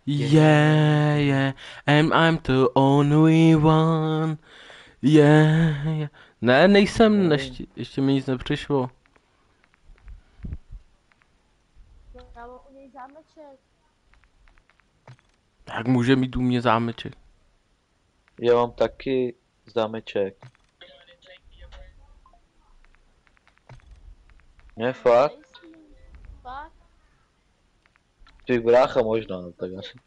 Yeah, yeah, and I'm the only one. Yeah, yeah. Ne, nejsem, ještě mi nic nepřišlo. Já mám u něj zámeček. Jak může mít u mě zámeček? Já mám taky zámeček. Ne, fakt? Fakt? Tvůj brácha možná, no tak asi.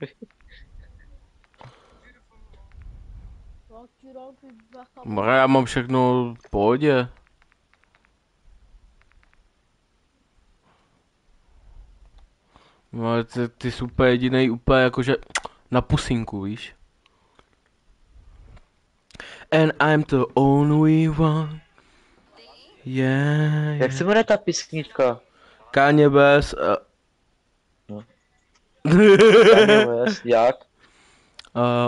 Fakt ti rám, tvůj bacha. Mora, já mám všechno v pohodě. No, ale ty jsi úplně jedinej, úplně jakože na pusinku, víš? And I'm the only one. Yeah, Jak se jmenuje ta písnička? Kanye West. No. Kanye West, jak?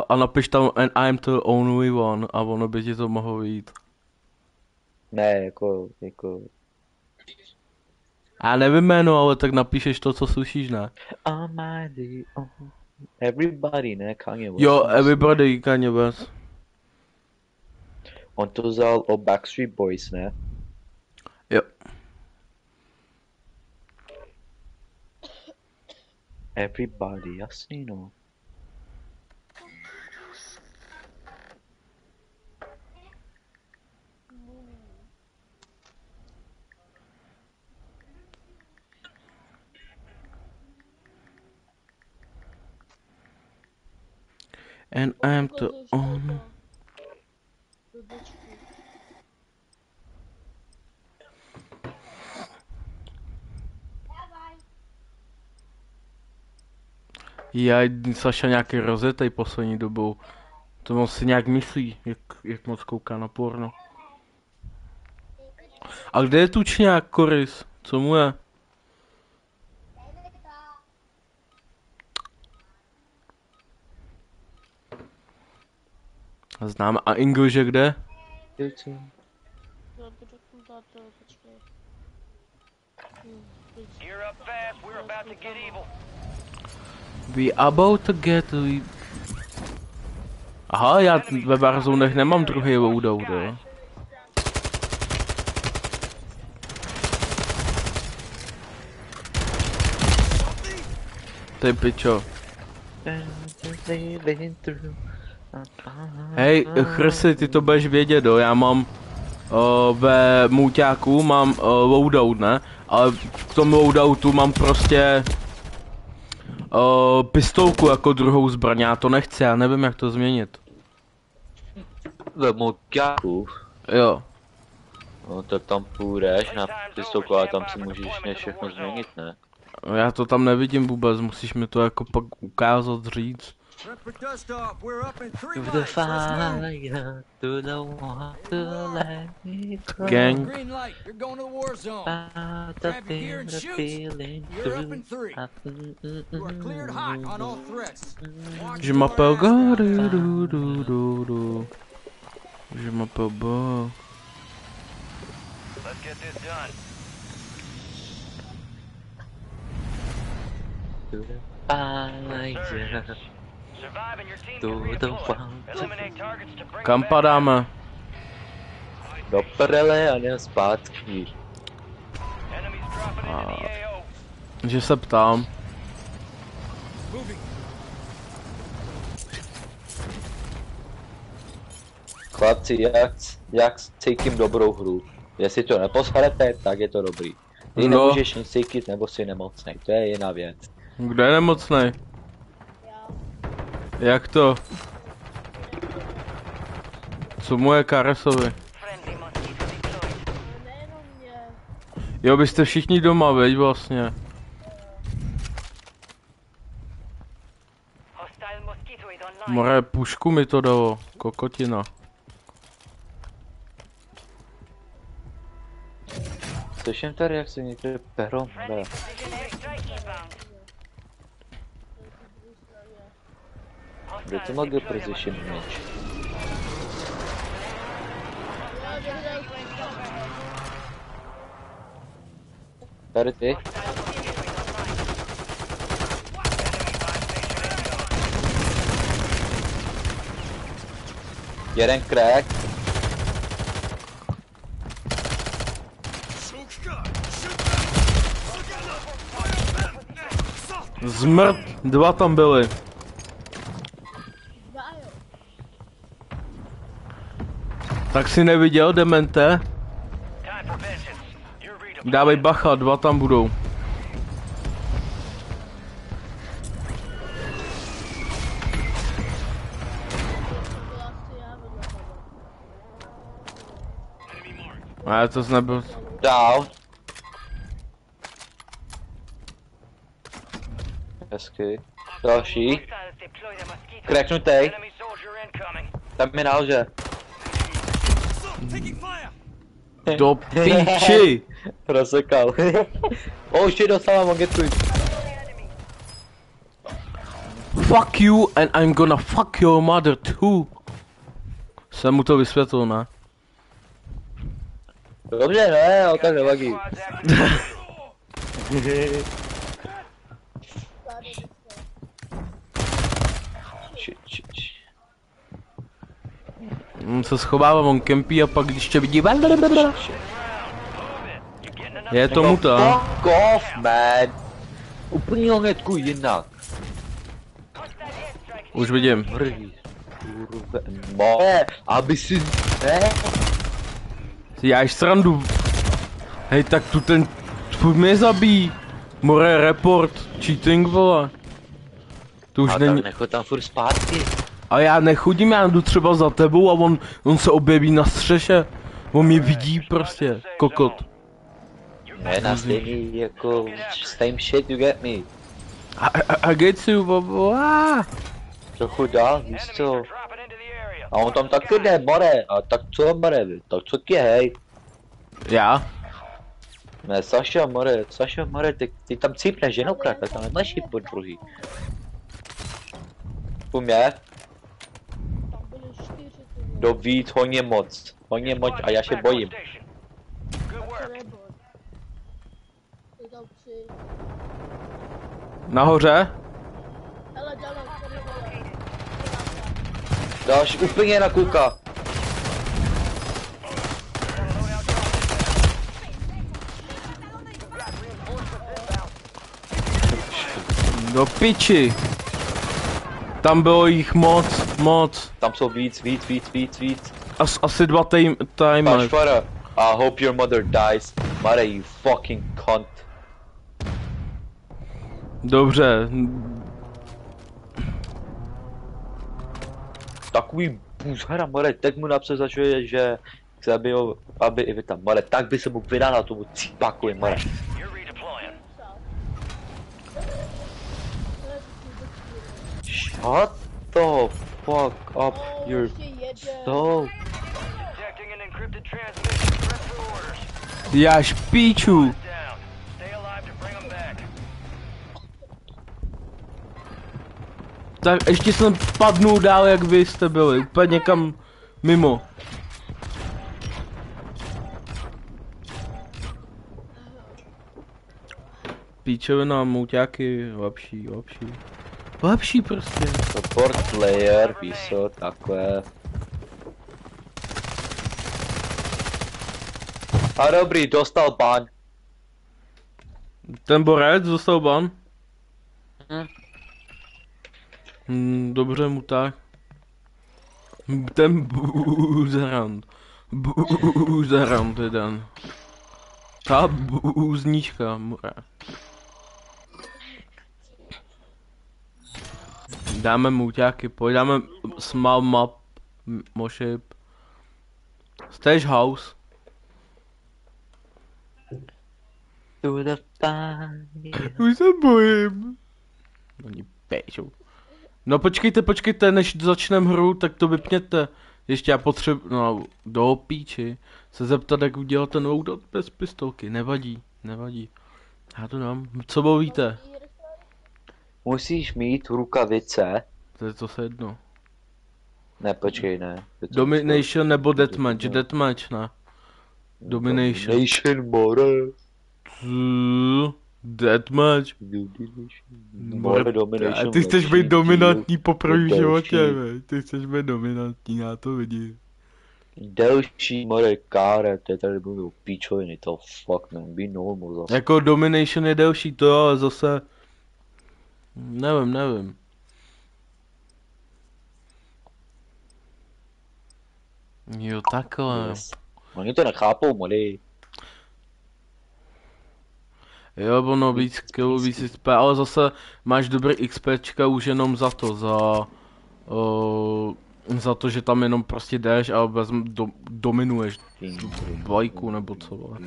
A napiš tam And I'm the only one a ono by ti to mohlo vyjít. Ne, jako... Já nevím jméno, ale tak napíšeš to, co slyšíš, ne? Almighty, everybody, ne, Kanye West. Jo, Everybody, Kanye West. On to vzal o Backstreet Boys, ne? Jo. Everybody, jasný, no. And I'm the only... Já Saša nějaký rozetej poslední dobou. To on si nějak myslí, jak moc kouká na porno. A kde je tučňák, Koris? Co mu je? Znám. A English je kde? We about to get... Aha, já ve Warzonech nemám druhý loadout, jo. Ty pičo. Hej, Chrsi, ty to budeš vědět, jo. Já mám ve můťáku mám loadout, ne? Ale v tom loadoutu mám prostě pistolku jako druhou zbraň, já to nechci, já nevím jak to změnit. Ve můťáku? Jo. No tak tam půjdeš na pistolku a tam si můžeš všechno změnit, ne? Já to tam nevidím vůbec, musíš mi to jako pak ukázat, říct. To the fire, to the water, let me go. Gang. Green light, you're going to the war zone. Grab your gear and shoot. You're up in 3. You are cleared hot on all threats. Je m'appelle Gary, Je m'appelle Bo. Let's get this done. To the fire, Survive and your team to can the redeploy. water. Eliminate targets to bring Kam them back. padáme? Do prdele a ne zpátky. Enemies dropping into the AO. Že se ptám. Chlapci, jak cítím dobrou hru. Jestli to neposhrete, tak je to dobrý. Ty No. nemůžeš nic cítit, nebo si nemocnej, to je jiná věc. Kdo je nemocnej? Jak to? Co mu je Karesovi? Friendly mosquito deployed. Nejenom mě. Jo, byste všichni doma, veď vlastně. Hostile mosquito is online. More, pušku mi to dalo, kokotina. Slyším tady, jak se někde perou. Friendly precision airstrike inbound. Kde to má good precision meč? Tady ty? Jeden crack. Zmrt, 2 tam byly. Dva jo. Tak si neviděl, demente? Time for vengeance. You're redeploying. Dávej bacha, 2 tam budou. To byla asi já vedle tebe. Ale to nebyl. Down. Hezky. Další. Hostiles deploy the mosquito. Cracknutej. Enemy soldier incoming. Tam je nahoře. Do píči! Rozsekal. Oh shit, dostávám magetu. Fuck you and I'm gonna fuck your mother too. Jsem mu to vysvětlil, ne? Dobře, ne, ale tak nevadí. Squads active. Tady vystřel. Se schovávám, on kempí a pak když tě vidí... Je tomu to. Fuck off, man. Úplně hnedku jinak. Už vidím. Mrdí. Kurve. Ne, aby si... Ne. Si děláš srandu. Hej, tak tu ten... Furt mě zabíjí. More report. Cheating, vole. To už A není... tak nechod tam furt zpátky. A já nechodím, já jdu třeba za tebou a on se objeví na střeše. On mě vidí prostě, kokot. Ne, na stejný jako... Same shit, you get me. A get you, baba. Trochu dál, víš co? Dropping into the area. A on tam taky jde, more. A tak co, more? Tak co ti hej? Já? Ne, Saša, more, ty tam cípneš jednokrát, tak tam nemáš jít po druhý. U mě? Tam byly 4 ty vole. Do víc, hodně moc a já se bojím. Good To work. nebo. Ty tam 3. Nahoře? Hele, dělám, tady vole. Další úplně na kuka. Do piči. Tam bylo jich moc. Tam jsou víc. Asi 2 timers. Pašvara. I hope your mother dies. Mare, you fucking cunt. Dobře. Takový bůzhara, more, teď mu napsal začuje, že zabijo, aby i vy tam, more, tak by se mu vydala tomu cípakovi, more. You're redeploying. Shut the fuck up, you're Ještě jeden. so... Detecting an encrypted transmission. Press for orders. Já špíču. Down. Stay alive to bring them back. Tak ještě jsem padnul dál, jak vy jste byli. Úplně někam mimo. Píčovina, mouťáky, lepší prostě. Support player, víš co, takhle. A dobrý, dostal ban. Ten borec dostal ban? Hm. Dobře mu tak. Ten buzerant jeden. Ta buzníčka, mura. Dáme mouťáky, pojďme small map, moship. Stage house. To the fire. Už se bojím. Oni pečou. No počkejte, než začneme hru, tak to vypněte. Ještě já potřebuji, no do píči, se zeptat, jak udělat ten loadout bez pistolky. Nevadí. Já to dám. Co bavíte? Musíš mít rukavice. To je to se jedno. Ne, počkej, ne. Domination nebo deathmatch? Deathmatch, ne. Domination. Domination, more. Deathmatch. More domination. A ty chceš být lepší dominantní po prvním delší. životě, vej. Ty chceš být dominantní, já to vidím. Delší more káre, to je tady budu píčoviny, to fuck man, be normal zase. Jako domination je delší, to jo, ale zase... Nevím. Jo, takhle. Yes. Oni to nechápou, moli. Jo, ono víc killů, víc XP, ale zase máš dobrý XPčka už jenom za to, za to, že tam jenom prostě jdeš a dominuješ vlajku nebo co, vole.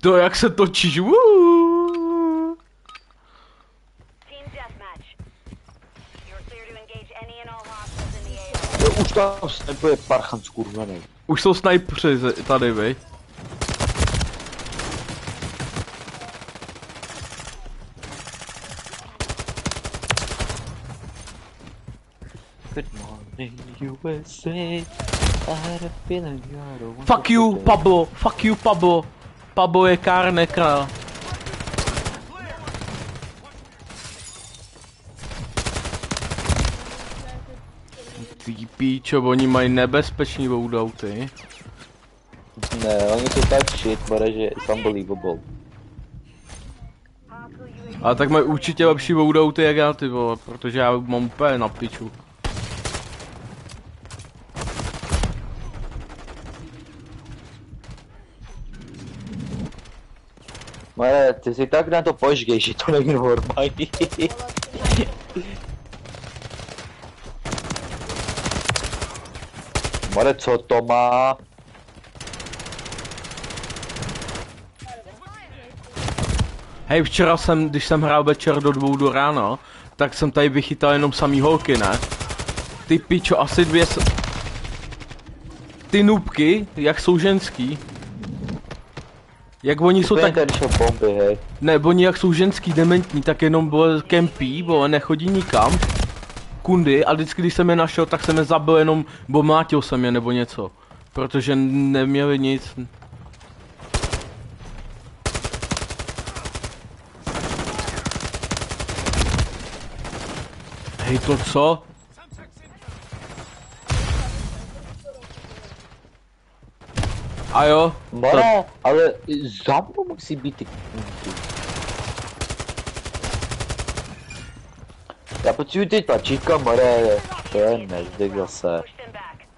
To jak se točíš, Team deathmatch. You're clear to engage any and all hostiles in the AO. Už tam snipuje parchan skurvený. Už jsou snajpři tady, vej. Good morning USA, I had a feeling you are the one. Fuck you, Pablo. Pablo je kárneka. Ty píčo, oni mají nebezpečný loadouty. Ne, oni jsou tak shit, bare, že it's unbelievable. Ale tak mají určitě lepší loadouty jak já, ty vole, protože já mám úplně na piču. Mare, ty si tak na to požgej, že to není normální. Mare, co to má? Hej, včera když jsem hrál večer do 2 do rána, tak jsem tady vychytal jenom samý holky, ne? Ty pičo, asi ty nubky, jak jsou ženský. Jak oni jsou tak... Bomby, hej. Ne, oni jak jsou ženský, dementní, tak jenom kempí, nechodí nikam. Kundy, a vždycky, když jsem je našel, tak jsem je zabil jenom, mlátil jsem je nebo něco. Protože neměli nic. Hej, to co? A jo? Mare, ale za mnou musí být ty kunky. Já potřebuji ty tlačítka, Mare, to je nezvyk zase. Push them back.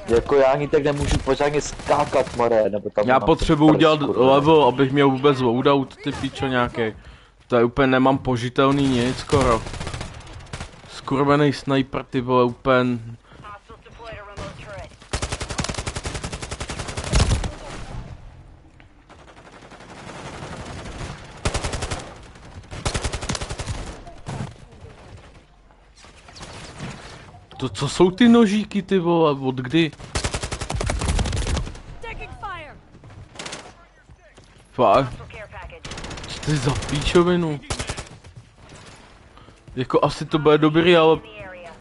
Jako já ani tak nemůžu pořádně skákat, Mare, nebo tam... Já mám potřebuji ten udělat prst, level, abych měl vůbec loadout, ty píčo nějaký. Tady úplně nemám požitelný nic skoro. Skurvený sniper, ty vole, úplně... Hostiles deployed a remote turret. To co jsou ty nožíky, ty vole, od kdy? Fakt? Hostile care package. Co to je za píčovinu? Jako asi to bude dobrý, ale... In the area.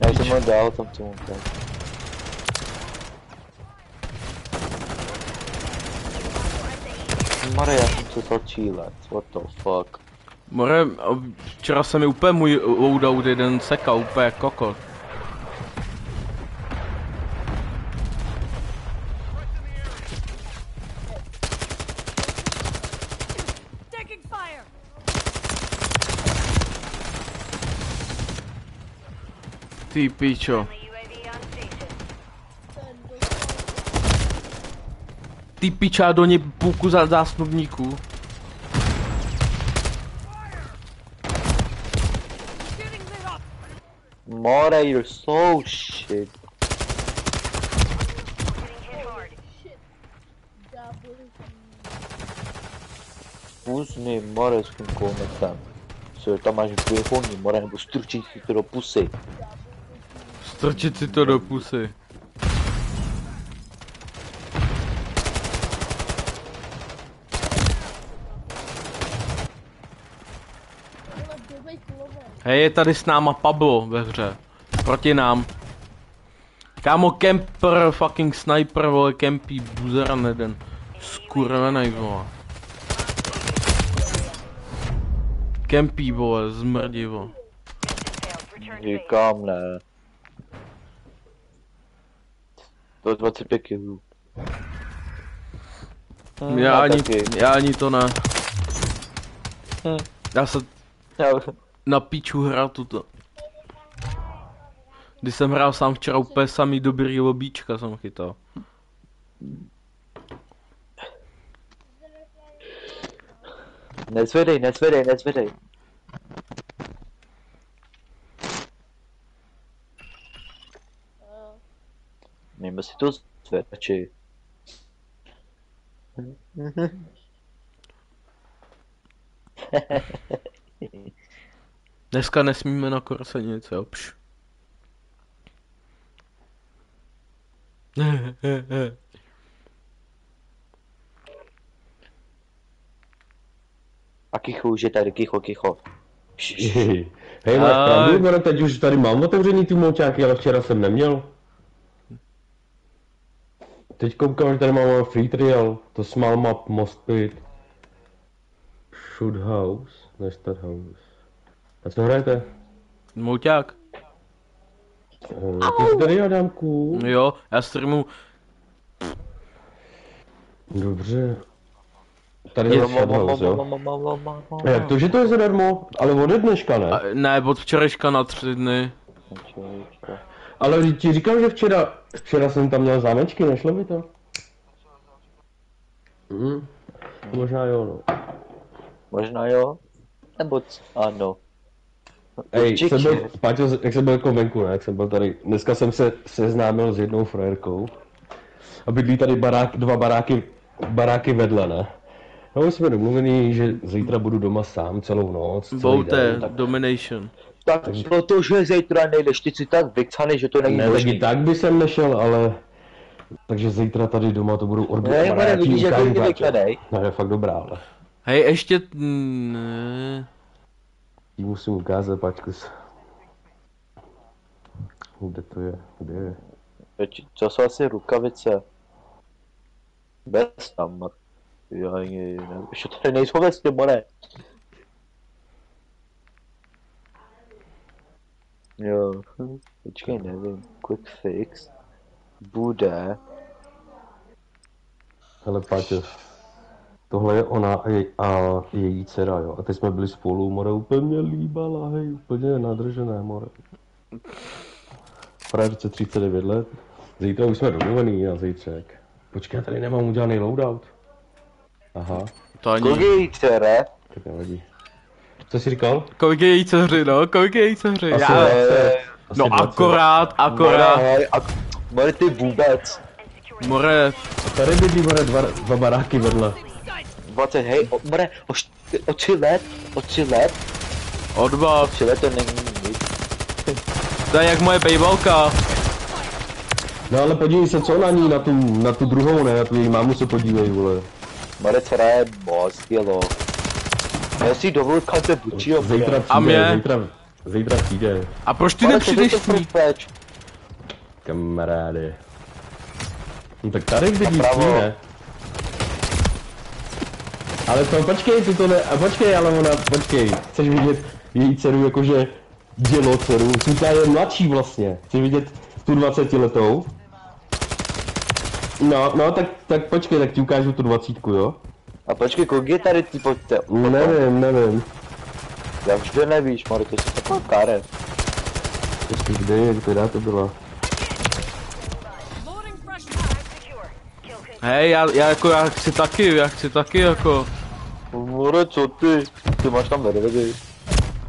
Já jsem ho dál tam tomu, tak. Mare, já jsem se začílet, what the fuck. More, včera se mi úplně můj loadout jeden sekal, úplně jak kokot. Ty píčo. Friendly UAV on station. Ty piča, do něj půlku za zásnubníků. Mare, you're so shit. Getting hit hard. Pusni, Mare, s kým kometem. Co, tam máš dvě honí, Mare, nebo strčit si to do pusy. Strčit si to do pusy. Hej, je tady s náma Pablo ve hře. Proti nám. Kámo, camper, fucking sniper, vole, kempí, buzeran jeden. Skurvenej, vole. Kempí, vole, zmrdí, vole. Říkám, ne. 125 kg. Já ani to ne. Já se Já- na píču hrál tuto. Když jsem hrál sám včera úplně samý dobrý lobíčka jsem chytal. Nezvedej. Mějme si to zvedači. Dneska nesmíme na korse nic, jo, pš. A kicho už je tady, kicho. Hej, máš pravdu, More, teď už tady mám otevřený ty moťáky, ale včera jsem neměl. Teď koukám, že tady máme free trial, to small map, most pit. Shoot house, nested house. A co hrajete? Mouťák. Ty jsi tady, Adamku? Jo, já streamu. Dobře. Tady je Shoot house, jo? A jak to, že to je zadarmo? Ale ode dneška, ne? Ne, od včerejška na 3 dny. Ale ti říkám, že včera jsem tam měl zámečky, nešlo mi to? Možná jo, no. Možná jo? Nebo ano. Ej, Páťo, jak jsem byl jako venku, ne? Jak jsem byl tady, dneska jsem se seznámil s jednou frajerkou. A bydlí tady dva baráky vedle, ne? No, my jsme domluvený, že zítra budu doma sám celou noc. Vote, domination. Tak protože zítra nejdeš, ty si tak vycaný, že to není Ne, možný. taky tak by jsem nešel, ale... Takže zítra tady doma to budu Ne, Mare, vidíš, že to je vykanej. No, je fakt dobrá, ale... Hej, ještě... Ne. Jí musím ukázat, Pačkus. Kde to je? Kde je? Co jsou asi rukavice? Bez tam. Já nevím, ještě tady nejsou vlastně, More. Jo, počkej, nevím, quick fix. Bude. Hele, Páťo. Tohle je ona a její dcera, jo. A teď jsme byli spolu, More úplně mě líbala, hej, úplně nadržené, More. Frajerce 39 let. Zítra už jsme domluvený na zítřek. Počkej, já tady nemám udělaný loadout. Aha, To ani... Kolik je jí dcere? tak nevadí. Co jsi říkal? Kolik je jí dceři, no? Kolik je jí dceři? Asi Já... 20. Asi No 20. akorát. More, ty vůbec. More, Tady bydlí, More, dva baráky vedle. 20, hej, More, o 3 let, o 2. 3 let to není nic. To je jak moje bejbalka. No ale podívej se, co na ní, na tu druhou, ne, na tu její mámu se podívej, vole. More, dcera je moc, dělo. Já si dovolil kante bučího, Zítra A mě? přijde, zítra přijde, A proč ty nepřijdeš s ní? kamaráde. No tak tady bydlí Napravo. s ní, ne? Ale to, počkej, ty to ne, a počkej, ale ona, počkej, chceš vidět její dceru jakože dělo dceru, Suta je mladší vlastně, chceš vidět tu 20letou? No, tak počkej, tak ti ukážu tu 20, jo? A počkej, kolik je tady ty pojďte? Nevím. Já už to nevíš, More, to je taková karet. Počkej, kde je, která to byla? Hej, já chci taky jako. More, co ty? Ty máš tam vedvedy.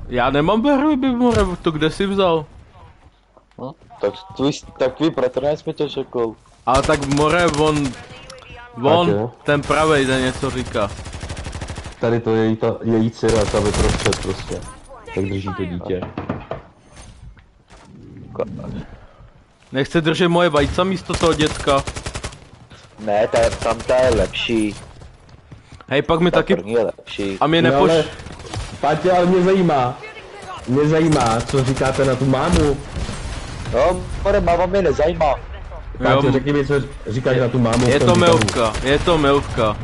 Já nemám berliby, More, to kde jsi vzal? No, tak tvůj bratranec mi to řekl. Ale tak More, on, jo. ten pravej den něco říká. Tady to je její dcera, ta vyprostřed prostě. Tak drží to dítě. Nechce držet moje vajca místo toho dětka. Ne, tam ta je lepší. Hej, pak mi Ta taky... první je lepší. A mě No nepoš... ale, Páťa, ale mě zajímá. mě zajímá, co říkáte na tu mámu. No, more, máma mě nezajímá. Páťo, řekni mi, co říkáš na tu mámu. Je v tom to výtahu. milvka, je to milvka.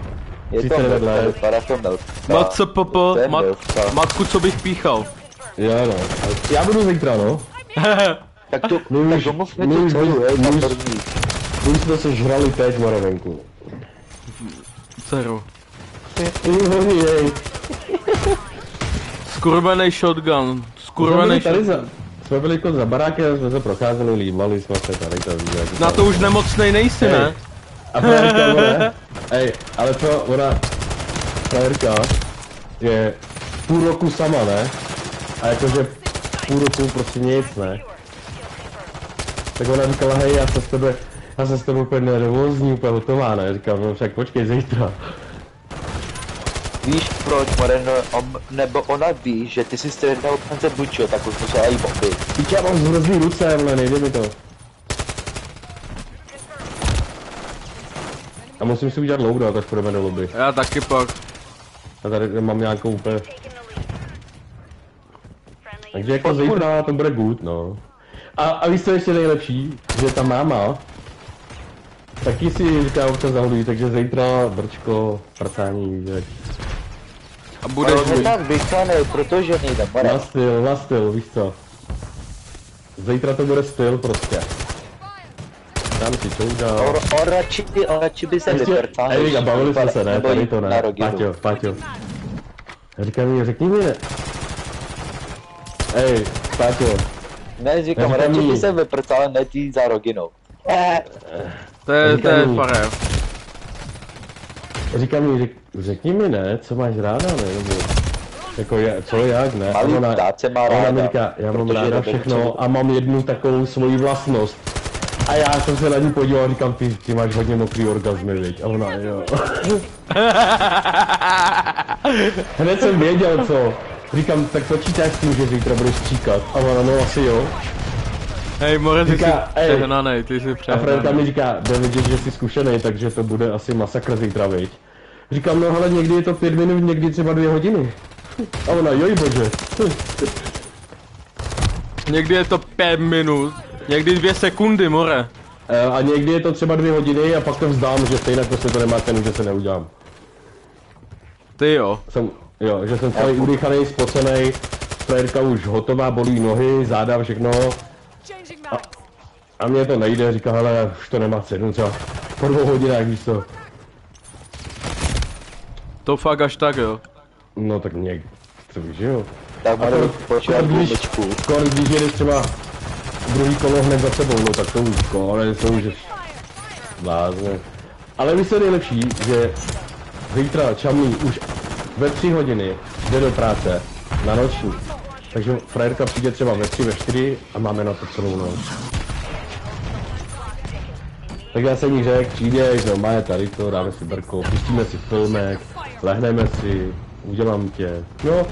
Je to 39 milka, let. vypadá to milka. Matce popo, To je milvka. matku, co bych píchal. Jo no, já budu zítra no. Tak to, My tak už- domluvme my to už- celou, hej, my na už- první. My jsme se žrali teď, more venku. Dceru. Jej. Skurvený shotgun, Jsme skurvený byli tady shotgun. jsme byli jako za barákem, jsme se procházeli, líbali jsme se tady to víš, jak Na to už nemocnej nejsi, Hej. ne? A frajerka, more, ale co, ona, frajerka je půl roku sama, ne? A jakože půl roku prostě nic, ne? Tak ona říkala, hej, já se s tebou úplně nervózní, úplně hotová, ne? Říkám, no však počkej zítra. Víš proč, Moreno, nebo ona ví, že ty jsi střehnal pance bučo, tak už musela jí bomby. Teď já mám zhrozný ruce, ale nejde mi to. A musím si udělat loadout, až půjdeme do lobby. Já taky pak. A tady mám nějakou úplně. Taking the lead. Friendly Takže jako zítra to bude good, no. A víš co ještě nejlepší? Že ta máma taky si říká občas zahodují, takže zítra brčko, prcání, víš jak. A budeš Ale ne tak vychanej, protože nejde, More. Na styl, víš co. Zítra to bude styl prostě. Dám si čouda. On radši by se vyprcal. Ej, a bavili jsme se, ne? nebo Tady jít to na ne. rodinu. Páťo. Říkám mi, řekni mi ne. Ej, Páťo. Ne, říkám, Já radši říkám by jí. se vyprcal, než jít za rodinou. To je Říkám- faré. Říkám mi, řekni mi ne, co máš ráda, ne? Nebo, jako co jak, ne? Malý ptáce má a ona mi ráda, říká, já mám protože ráda jde všechno dopředu. a mám jednu takovou svoji vlastnost. A já jsem se na ní podíval a říkám, ty máš hodně mokrý orgazmy, viď? A ona, jo. Hned jsem věděl, co. Říkám, tak počítáš s tím, že zítra budeš stříkat. A ona, no asi jo. Hej, More, ty jsi Říká, ej. přehnanej, ty jsi A Fredka přehnanej. mi říká, jde vidět, že jsi zkušený, takže to bude asi masakr zítra, viď? Říkám, no hele, někdy je to 5 minut, někdy třeba 2 hodiny. A ona, joj bože. Někdy je to 5 minut, někdy 2 sekundy, More. A někdy je to třeba 2 hodiny a pak to vzdám, že stejně prostě to nemá cenu, že se neudělám. Ty jo. Že jsem celý udýchaný, spocený, frajerka už hotová, bolí nohy, záda, všechno. A mně to nejde, říká, hele, už to nemá cenu, třeba po 2 hodinách, víš co. To fakt až tak, jo. No tak někdy, co víš, že jo. Tak A budu to- počítat když- gumičku. Když jedeš třeba druhý kolo hned za sebou, no tak to už konec, to už je blázne. Ale víš co je nejlepší, že zítra Čamlí už ve 3 hodiny jde do práce na noční. Takže frajerka přijde třeba ve 3, ve 4 a máme na to celou noc. Tak já jsem jí řekl, přijdeš, no máme tady to, dáme si brko, pustíme si filmek, lehneme si, udělám tě. No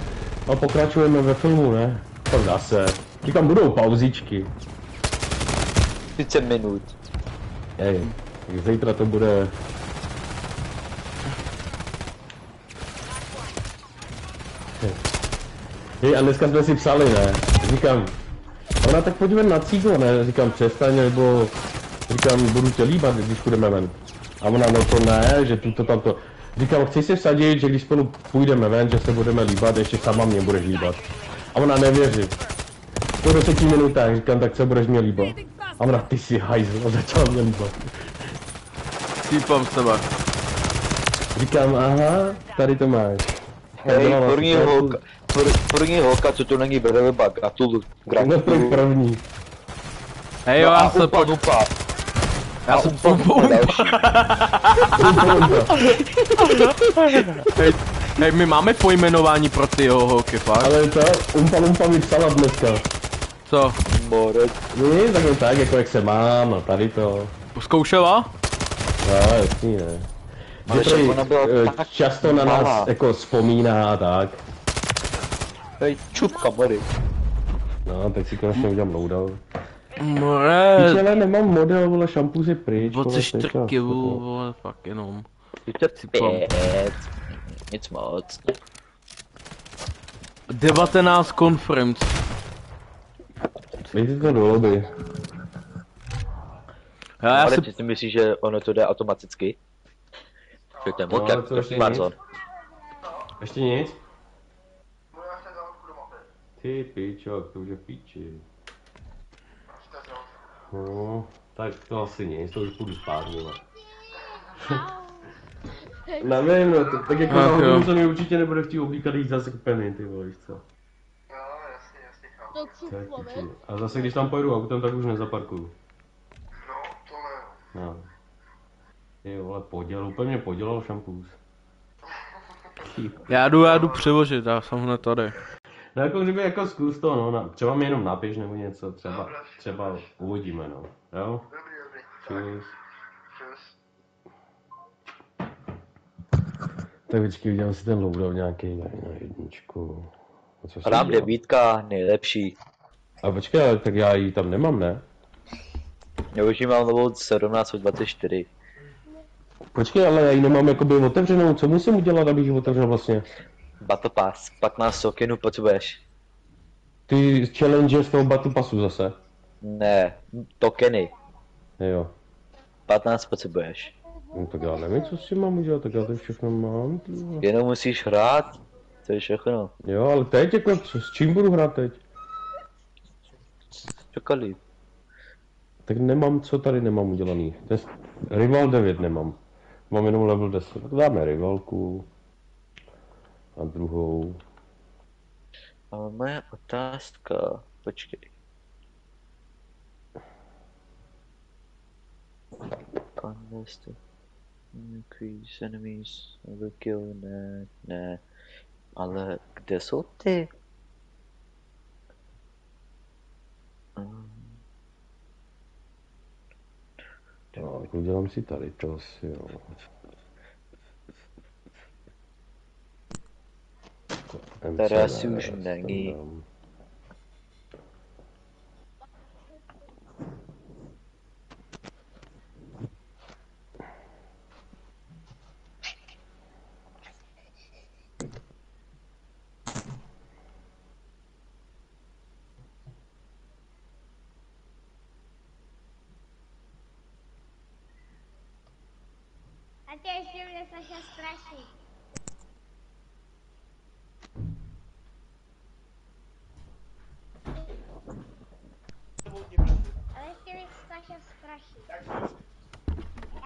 a pokračujeme ve filmu, ne? Pak zase. Říkám, budou pauzičky. 30 minut. Hej, tak zítra to bude... Hej, a dneska jsme si psali, ne? Říkám, ona tak pojďme na cíko, ne? Říkám, přestaň, nebo... Říkám, budu tě líbat, když půjdeme ven. A ona, no to ne, že tuto tamto. Říkám, chci si vsadit, že když spolu půjdeme ven, že se budeme líbat, ještě sama mě budeš líbat. A ona nevěří. Po 10 minutách říkám, tak se budeš mě líbat. A ona, ty si hajzl, a začala mě líbat. Cípám sebe. Říkám, aha, tady to máš. Hej, Byla první vlastně- holka, první holka, co to není bereba, gratuluju. No to je první. Hej, jo, No já a se upa, pojď. upa. Já A se upa, upa další. Hej, my máme pojmenování pro ty holky, fakt? Ale to, Umpa Lumpa mi psala dneska. Co? Morec. Nic, takhle tak, jako jak se mám a tady to. Zkoušela? No, jasný, ne. Ale Že však prý, ona byla tak často na nás malá. jako vzpomíná a tak. Hej, čupka, Mori. No, teď si konečně udělám loadout. More, Teď ale nemám model, vole, šampus je pryč. vole, 24 teď kg, vole, fakt jenom. 35. Nic moc. 19 conference. Dejte to do lobby. Já Ale si... ty si myslíš, že ono to jde automaticky? Že to je No, mod, ale jak to ještě Warzone. Ještě nic? Ty pičo, to už je v píči. No, tak to asi nic, to už půjdu spát, vole. Nevím, no, tak jako Ach, na hodinu jo. se mi určitě nebude chtít oblíkat jít zase k Penny, ty vole, víš co? To To je křuplo, piči. A zase když tam pojedu autem, tak už nezaparkuju. No. Ty vole, poděl, úplně mě podělal šampus. Já jdu převožit, já jsem hned tady. No jako kdyby jako zkus to, no, třeba mi jenom napiš nebo něco, třeba uvidíme, no, jo? Čus. Tak počkej, udělám si ten loadout nějaký na jedničku. A co jsem Rám udělal? 9, nejlepší. A počkej, ale tak já ji tam nemám, ne? Já už ji mám novou 1724. Počkej, ale já ji nemám jakoby otevřenou, co musím udělat, abych ji otevřel vlastně? Battle Pass, 15 tokenů potřebuješ. Ty challenge z toho Battle Passu zase? Ne, tokeny. Jo. 15 potřebuješ. No tak já nevím, co s tím mám udělat, tak já to všechno mám, ty vole. Jenom musíš hrát, to je všechno. Jo, ale teď jako, s čím budu hrát teď? Cokoliv. Tak nemám, co tady nemám udělaný. Rival 9 nemám. Mám jenom level 10. Tak dáme rivalku. A druhou. Ale moje otázka, počkej. Unless the increase enemies overkill, ne. Ale kde jsou ty? No, tak udělám si tady to asi, jo. Tady asi MCV, už není. tam dám. A tě ještě mě Saša straší. Ale ještě mě Saša straší.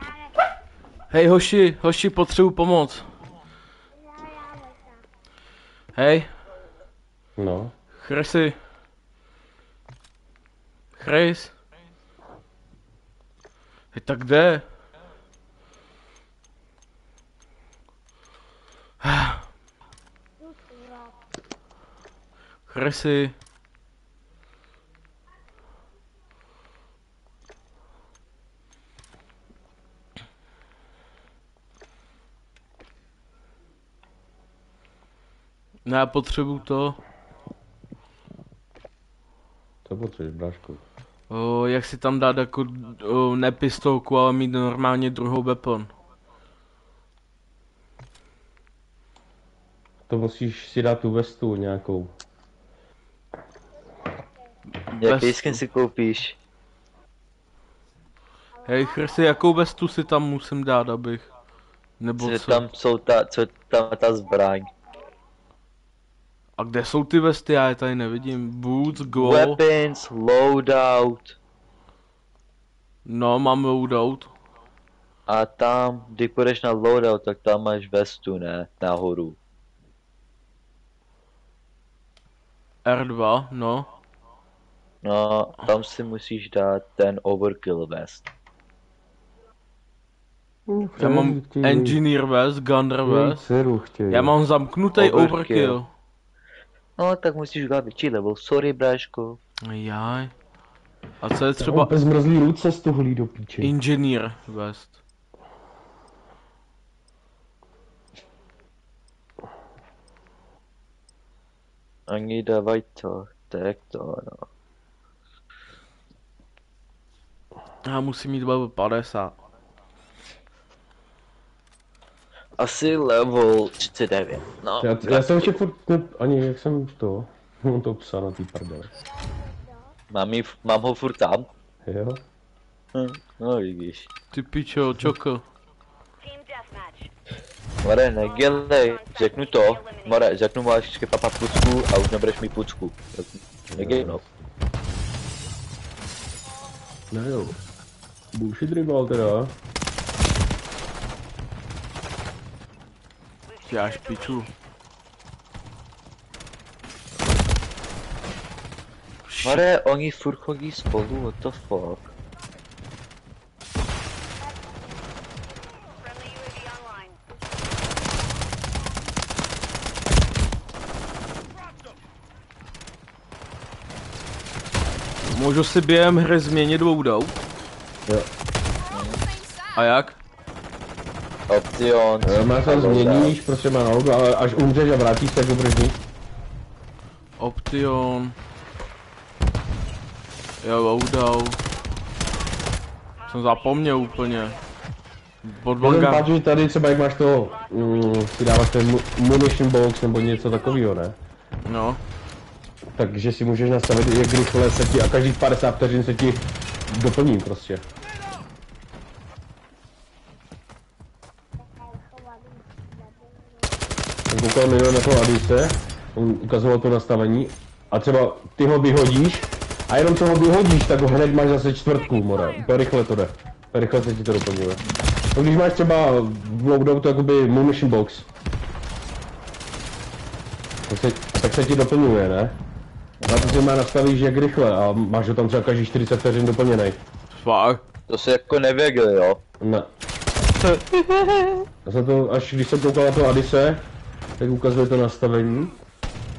Já ne. Hej hoši, potřebuji pomoc. Já možná. Hej, No. Chrissy. Chris. Hej, tak kde? Chrissy. No, já potřebuju to. Co potřebuješ, brášku? Jak si tam dát jako ne pistolku, ale mít normálně druhou weapon. To musíš si dát tu vestu nějakou. Jaký Vestu. skin si koupíš? Hej Chrissy, jakou vestu si tam musím dát, abych... Nebo Co co? tam jsou ta zbraň? A kde jsou ty vesty? Já je tady nevidím. Boots, glow. Weapons, loadout. No, mám loadout. A tam, když půjdeš na loadout, tak tam máš vestu, ne? Nahoru. R2, no. No, tam si musíš dát ten overkill vest. Já mám engineer vest, gunner vest. Dceru chtějí. Já mám zamknutý Overkill. overkill. No, tak musíš udělat větší level. Sorry, bráško. Jaj. A co je Třeba... třeba Bez zmrzlý ruce z toho do píče. engineer vest? Ani dávaj to. Tak to, no. Já musím mít level 50. A asi level 39. No, Já jsem ještě furt, ani jak jsem to, mám to psal na tý prdele. mám ho furt tam. Jo? No vidíš. Ty pičo, čoko. Team deathmatch. More, nedělej, řeknu to. More, řeknu mu až papa pucku a už nebudeš mít pucku. Nedělej, no. Ne jo. Bullshit rival teda. Já špiču. More, oni furt chodí spolu, what the fuck. Friendly UAV online. Můžu si během hry změnit loadout? Jo. A jak? Option. Máš tam změníš, prostě má nohu, ale až umřeš a vrátíš se jako první. Option. Jo, loadout. Jsem zapomněl úplně. Pod Já jsem vanga. páč, že tady třeba jak máš to, si dáváš ten munition box nebo něco takového, ne? No. Takže si můžeš nastavit, jak rychle se ti a každých 50 vteřin se ti doplní prostě. Jsem koukal minulé na toho Adise, on ukazoval to nastavení a třeba ty ho vyhodíš a jenom co ho vyhodíš, tak ho hned máš zase čtvrtku, more. Úplně rychle to jde. Úplně rychle se ti to doplňuje. No když máš třeba v loadoutu jakoby munition box, tak se ti doplňuje, ne? Na to si má nastavíš jak rychle a máš ho tam třeba každý 40 vteřin doplněnej. Fakt. To se jako nevěděl, jo? Ne. Já jsem to, až když jsem koukal na to Adise, tak ukazuje to nastavení,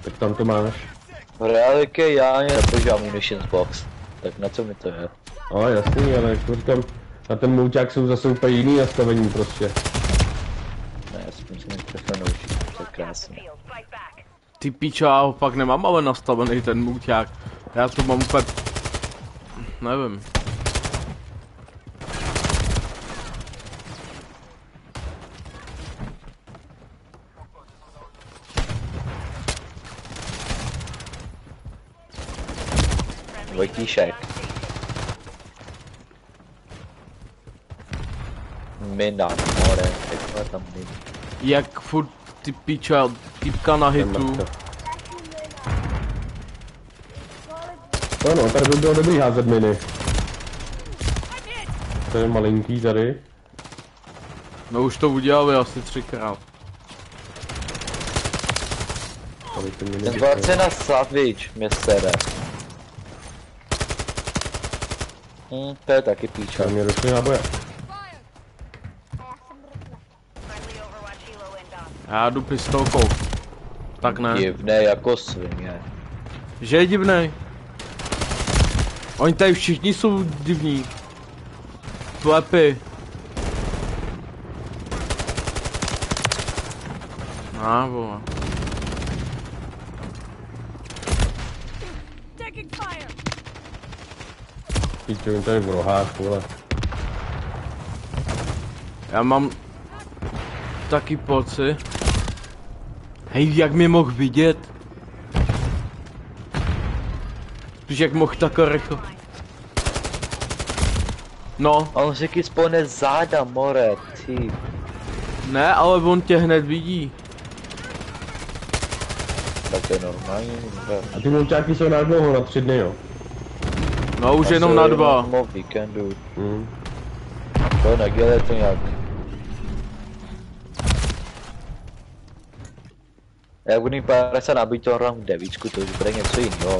tak tam to máš. V realitě já nepoužívám munitions box. Tak na co mi to je? Ale jasný, ale jak to říkám, na ten mulťák jsou zase úplně jiný nastavení prostě. Ne, já si musím to naučit, to je krásné. Field, fight back. Ty pičo, já ho pak nemám ale nastavený ten muťák. Já to mám úplně... Nevím. Vojtíšek. Mina, more, jakhle tam mina. Jak furt ty pičo, typka na hitu. No, tady by bylo dobrý házet miny. To je malinký tady. No už to udělali asi 3krát. Tady ty miny. Ten vládce na Savage mě sere. To je taky píča. Tam mě došly náboje. Friendly Overwatch helo inbound. Já jdu pistolkou. Tak ne. Divné jako svině. Že je divnej. Oni tady všichni jsou divní. Plepy. Vole. Píčo, jim tady v rohách, vole. Já mám taky pocit. Hej, jak mě mohl vidět? Spíš jak mohl tak rychle. No, On se ti spone záda, more, ty. ne, ale on tě hned vidí. Tak to je normální, more. A ty mulťáky jsou na dlouho, na 3 dny, jo. No už jenom na 2. Mob víkendu. Mm. To nedělej to nějak. Jak budu mít 50 nabít to rank 9, to už bude něco jiného.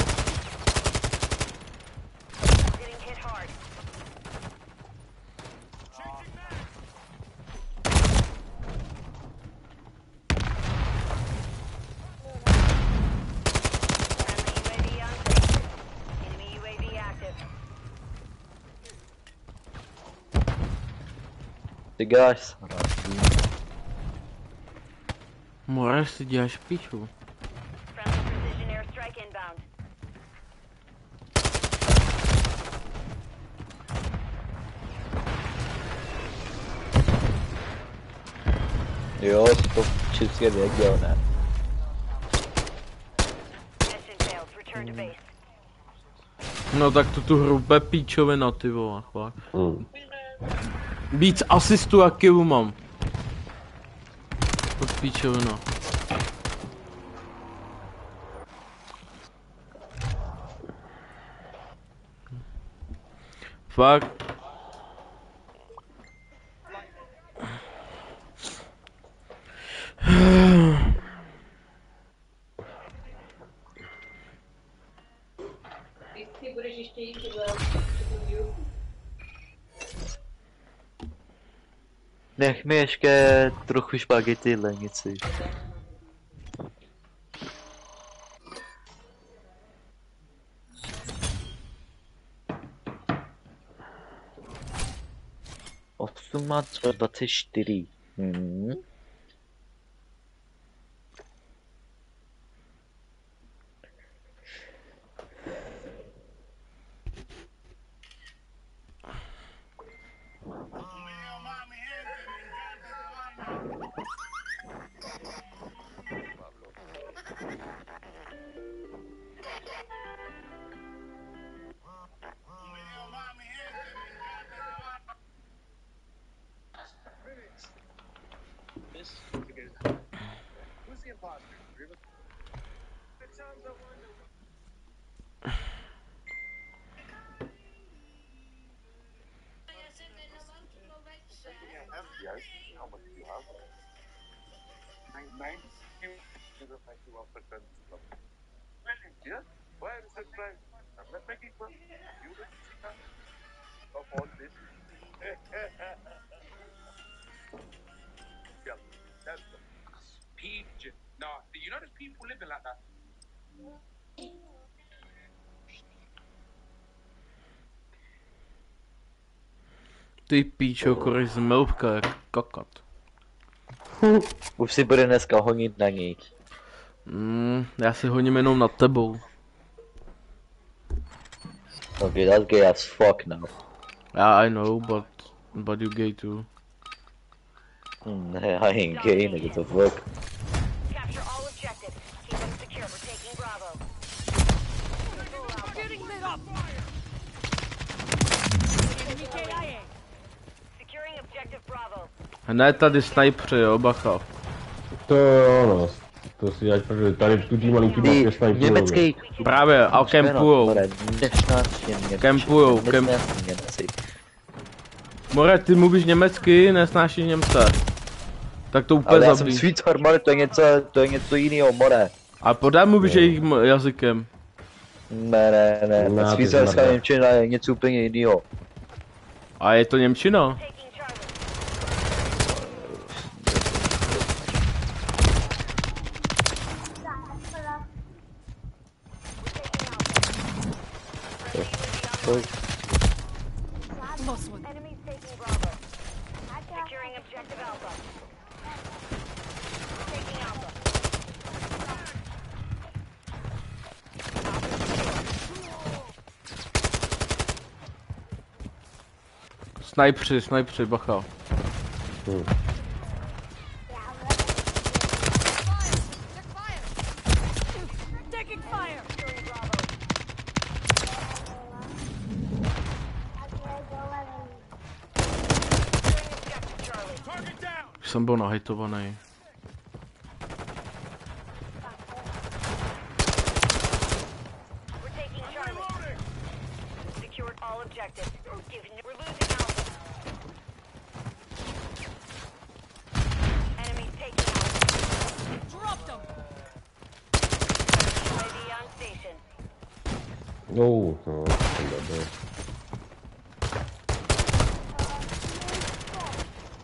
Getting hit hard. Friendly UAV on station. Enemy UAV active. Ty guys. More si děláš piču. Friendly precision airstrike inbound. Jo, to čistě věděl, ne? Mission failed. Return to base. No tak tu hru bude píčovina, ty vole, chvál. Víc asistů a killů mám. To píčovina. Fakt. Ty budeš ještě jít třeba Nech mi ještě trochu špagety lenici. Osm má 24. Ty píčo, koreš z melvka jak kakat. Už si bude dneska honit na něj. Já si honím jenom nad tebou. Okay, that's gay as fuck now. Yeah, I know, but you gay too. I ain't gay, nigga, the fuck. Capture all objectives. Keep them secure. We're taking Bravo. Getting lit up. Enemy KIA. Securing objective Bravo. Ne tady snajpři, jo, bacha. To jo, no. To si ať protože tady tu tým malý tým je snajper. Německý. Právě, a kempujou. Kempujou, Němci. More, ty mluvíš německy, nesnášíš Němce. Tak to úplně Ale já jsem zabij. Švýcar, more, to je něco jiného, more. A podaj mluvíš jejich jazykem. Ne, No, ty švýcarská zmrdá. němčina je něco úplně jiného. A je to němčina? Taking Charlie. Close one. Enemies taking Bravo. Securing objective Alpha. Taking Alpha. Snajpři, bacha. Taking fire. Securing Bravo. Securing objective Charlie. Target down. Už jsem byl nahitovaný. We're taking Charlie. Secured all objectives. We're losing Alpha. Enemies taking Alpha. Dropped them. UAV on station. No, jsem dobrý.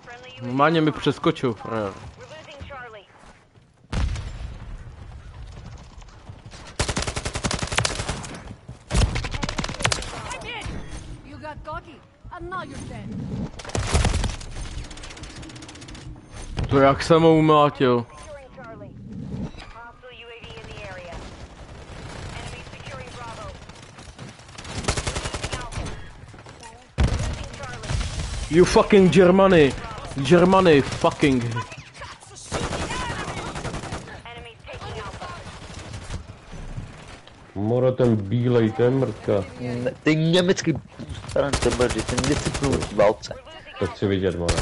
Friendly UAV. Normálně mi přeskočil, frajer. We're losing Charlie. I'm in. You got cocky, and now you're dead. To jak jsem ho umlátil. Securing Charlie. Hostile UAV in the area. Enemy securing Bravo. Losing Alpha. Losing Charlie. You fucking Germany. Germany, fucking. More ten bílej, ten mrtka. Ty německý booster, ten disciplinu v válce. To chci vidět, more.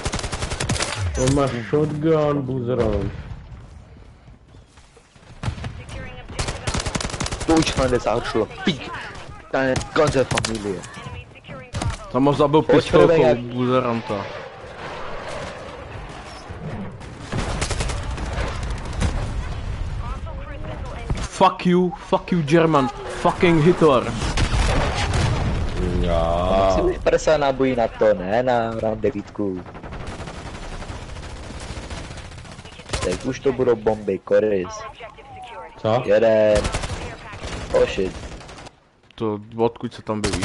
On má shotgun, boozeran. Securing objective Alpha. Deutschland ist Arschloch. Fick deine ganze Familie. Enemy securing Bravo. Tam ho zabil Pojď, pistolkou Fredek. buzeranta. Hostile cruise missile incoming. Fuck you German, fucking Hitler. Já. Musíš 50 nábojí na to, ne na RAM 9. Tak už to budou bomby, Koris. Objective secured. Co? Jeden. Clear package. Oh shit. To odkud se tam byli?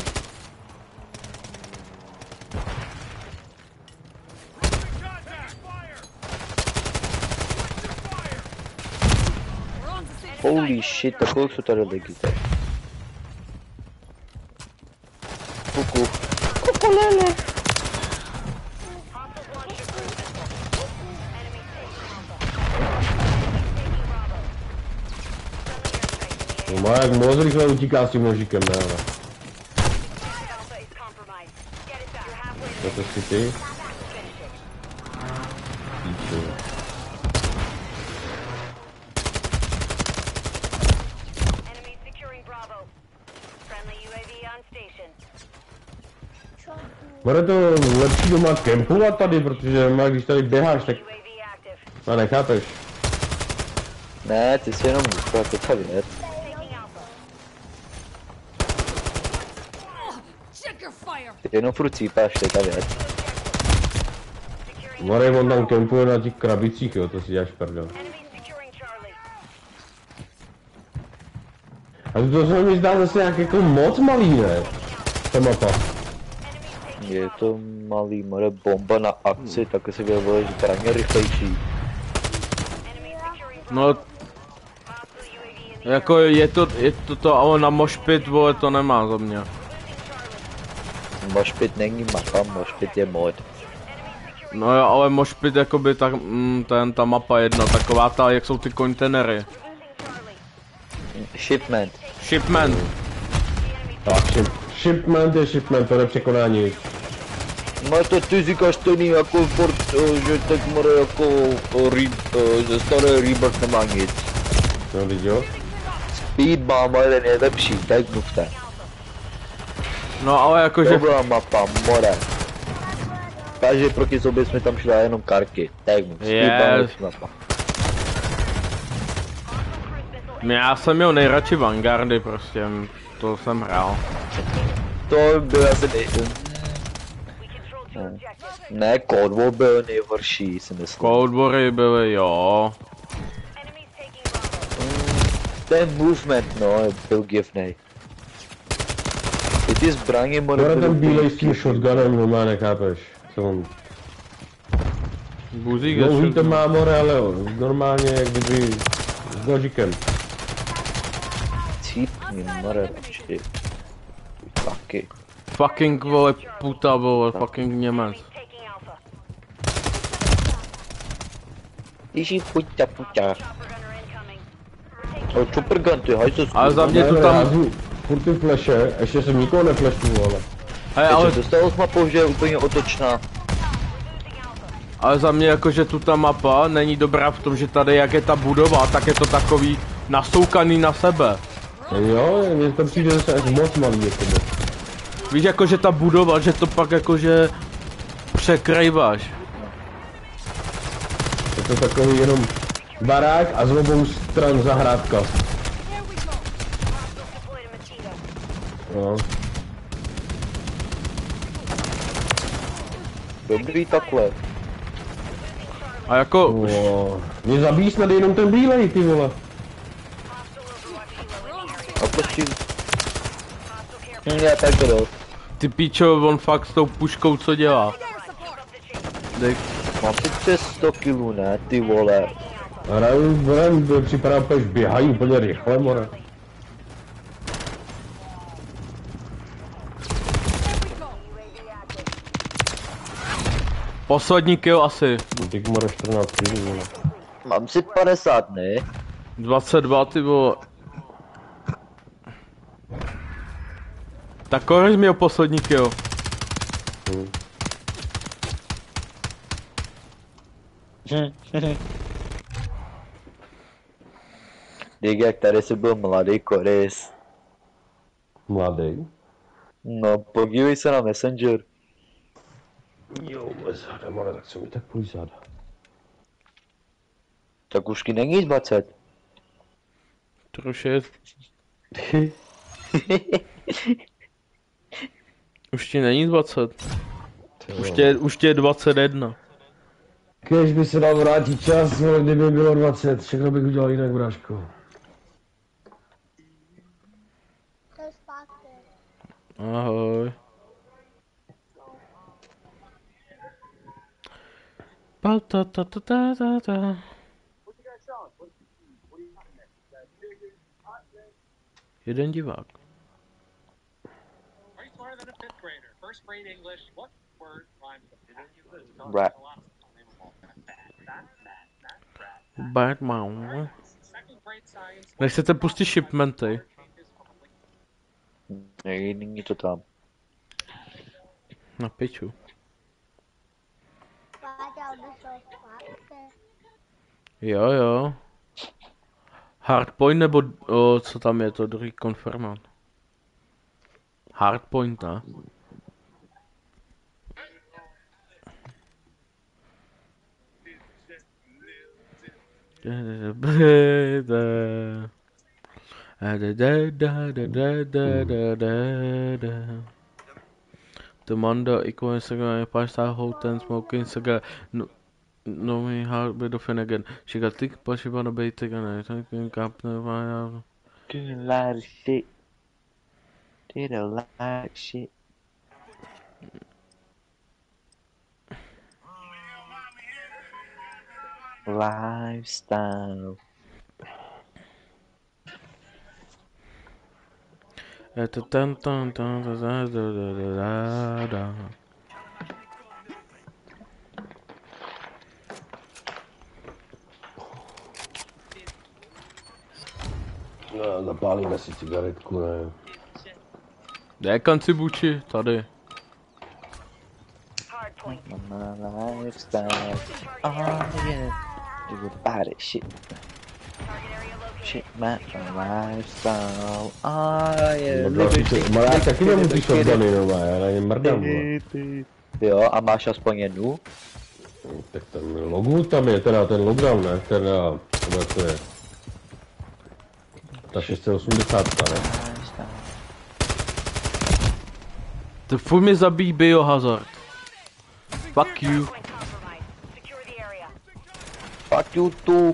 Holy shit, tak kolik jsou tady lidi teď? Kuku. Kukulele. Hostile launcher cruise missile. Enemy taking Alpha. Taking Bravo. Friendly airstrike in the No má jak moc rychle utíká s tím nožíkem, ne? Alpha is compromised. Get it back. You're halfway To there. to si ty? Finish it. Píči. Enemy securing Bravo. Friendly UAV on station. Bude to lepší doma kempovat tady, protože má, když tady běháš, tak UAV active. a nechápeš. Ne, ty si jenom musíš to ta věc. Taking Alpha. Check your fire. Ty jenom furt cípáš, to je ta věc. Securing Morej, on tam kempuje na těch krabicích, jo, to si děláš prdel. enemy securing Charlie. A to se mi zdá zase nějak jako moc malý, ne? Ta mapa. Je to malý, more bomba na akci, tak si vyjevuje, že to je rychlejší. Enemy securing No, hostile UAV in the jako je to, ale na mošpit, vole, to nemá za mě. Mošpit není mapa, mošpit je mod. No jo, ale mošpit jakoby tak, ta mapa jedna, taková ta, jak jsou ty kontejnery. Shipment. Shipment. Tak, shipment je shipment, to nepřekonání. No to ty říkáš stejný jako Ford, že tak more jako ze staré Rebirth nemá nic. No viď jo? Speed má more nejlepší, tak mluvte. No ale jakože, Dobrá mapa, more. Takže proti sobě jsme tam šli jenom karky, tak mluv. Speed má Yes. nejlepší mapa. já jsem měl nejradši Vanguardy prostě, to jsem hrál. To byl asi Ne, Cold War byl nejhorší, si myslím. Cold Wary byly, jo. Enemies taking Bravo. Ten movement, no, byl divnej. I ty zbraně more Bude ten byly bílej s tím shotgunem, no má, nechápeš. Co on? Buzík Dlouhý to má more, ale normálně jak kdyby s nožikem. cípný, more, počkej. Taky. Fucking vole puta vole, fucking Němec. Taking Alpha. Ježí, puťa. Chopper gunner incoming. O, Chopper gun, ty hajzo Ale za mě tu Já tam, házím furt ty fleše, ještě jsem nikoho neflešnu, ale. hej, Ale ale, dostal s mapou, že je úplně otočná. ale za mě jakože tu ta mapa není dobrá v tom, že tady jak je ta budova, tak je to takový nasoukaný na sebe. Jo, mně to přijde zase až moc malý jako moc. Víš jakože ta budova, že to pak jakože překrýváš. Je to takový jenom barák a z obou stran zahrádka. Deployed a mosquito. No. Dobrý takhle. A jako, O, mě zabíjí snad jenom ten bílej, ty vole. A prostě... Já tak to dost. ty píčo, on fakt s tou puškou co dělá. Dej, Mám si přes 100 kilů, ne, ty vole. Hraju v připadá úplně, že běhají úplně rychle, more. poslední kill asi. Teď more 14 kg, vole. Mám si 50, ne? 22 ty vole. Tak konec měl poslední kill. Jak tady jsi byl mladý Koris. Mladý. No, podívej se na Messenger. Jo, bez záda, ale tak co mi tak půjď záda. Tak už ti není 20. Troše. Už ti není 20. Už tě je 21. Když by se dal vrátit čas, ale kdyby bylo 20, všechno bych udělal jinak, bráško. To je zpátky. Ahoj. Pa ta ta ta ta ta ta. Jeden divák. Right. Batman. Nechcete pustit shipmenty? Není to tam. Na piču. Páťa odešel zpátky. Jo. Hardpoint nebo co tam je to druhý konfirmant? Hardpoint, ne? The Manda equal Instagram, pasta whole ten smoking cigar. No me how bit of again. She got thick, but she wanna be thick and I think up the Did a lot of shit. Did a lot of shit. Lifestyle. No, zapálíme si cigaretku, ne? Kde Kancibuči? Tady. Hardpoint. My lifestyle. Oh yeah. Do a body shit. Target area located. Shit, my lifestyle. Oh yeah. Ale já taky nemusíš shotguny, no, já na ně mrdám, vole. Jo, a máš aspoň jednu? Tak ten logu tam je, teda ten lockdown, ne? Teda, to je. Ta 680, ne? To furt mě zabíjí biohazard. Fuck you. Hardpoint compromised. Secure the area. Fuck you too.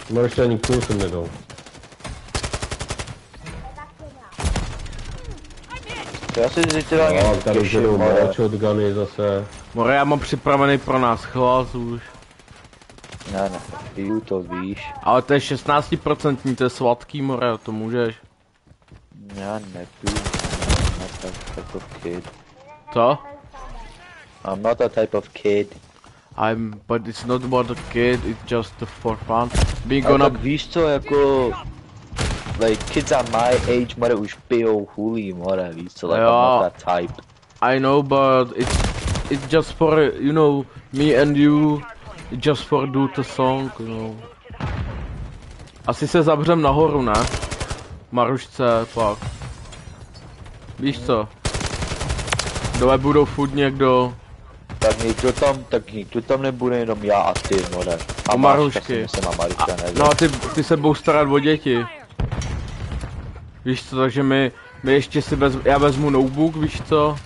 No ještě ani kůl jsem nedal. Já si zítra ani No, tady už jedou malé shotguny zase. More, já mám připravený pro nás chvás už. Ne, piju to víš. Ale to je 16%, to je sladký, more, to můžeš. Já nepiju. I'm not that type of kid. Co? I'm not that type of kid. But it's not about the kid, it's just for fun. Being A gonna... tak víš co, jako... Like, kids at my age, more už pijou hulí, more, víš co, like, I'm not that type. I know, but it's just for, you know, me and you, it's just for do the song, you know. Asi se zavřem nahoru, ne? Marušce, pak. Víš co? Dole budou furt někdo. Tak nikdo tam nebude, jenom já a ty, more. A Marušky. No a ty se budou starat o děti. Víš co, takže my ještě si já vezmu notebook, víš co?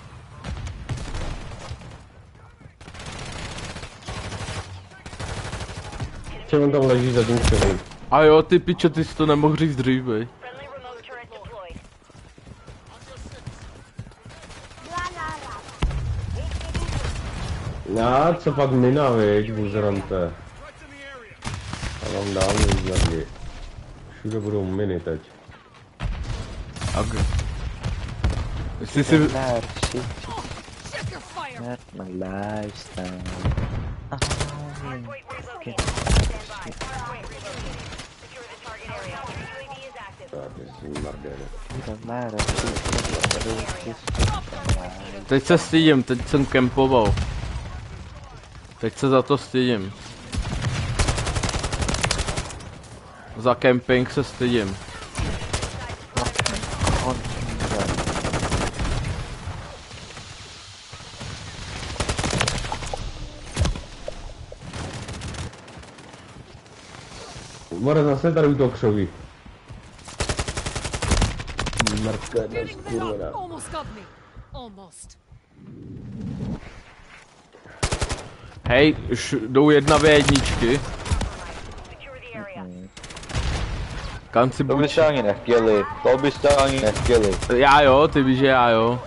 Co on tam leží za tím stolem? A jo, ty piče, ty jsi to nemohl říct dřív, vej. Friendly remote turret deployed. Já, co pak mina, viď, buzerante. Já vám dám výzvady. Všude budou miny teď. Jestli si... Not my lifestyle. Hardpoint relocated. Stand by. Hardpoint relocated. Secure the target area. UAV is active. Teď se stydím, teď jsem kempoval. Teď se za to stydím. Za kemping se stydím. More zase tady u toho křoví. Mercedes, kurva. Almost got me. Almost. Hej, jdou 1v1. Secure the area. Kam si To buď? byste ani nechtěli, to byste ani nechtěli. Já jo, ty víš, že já jo.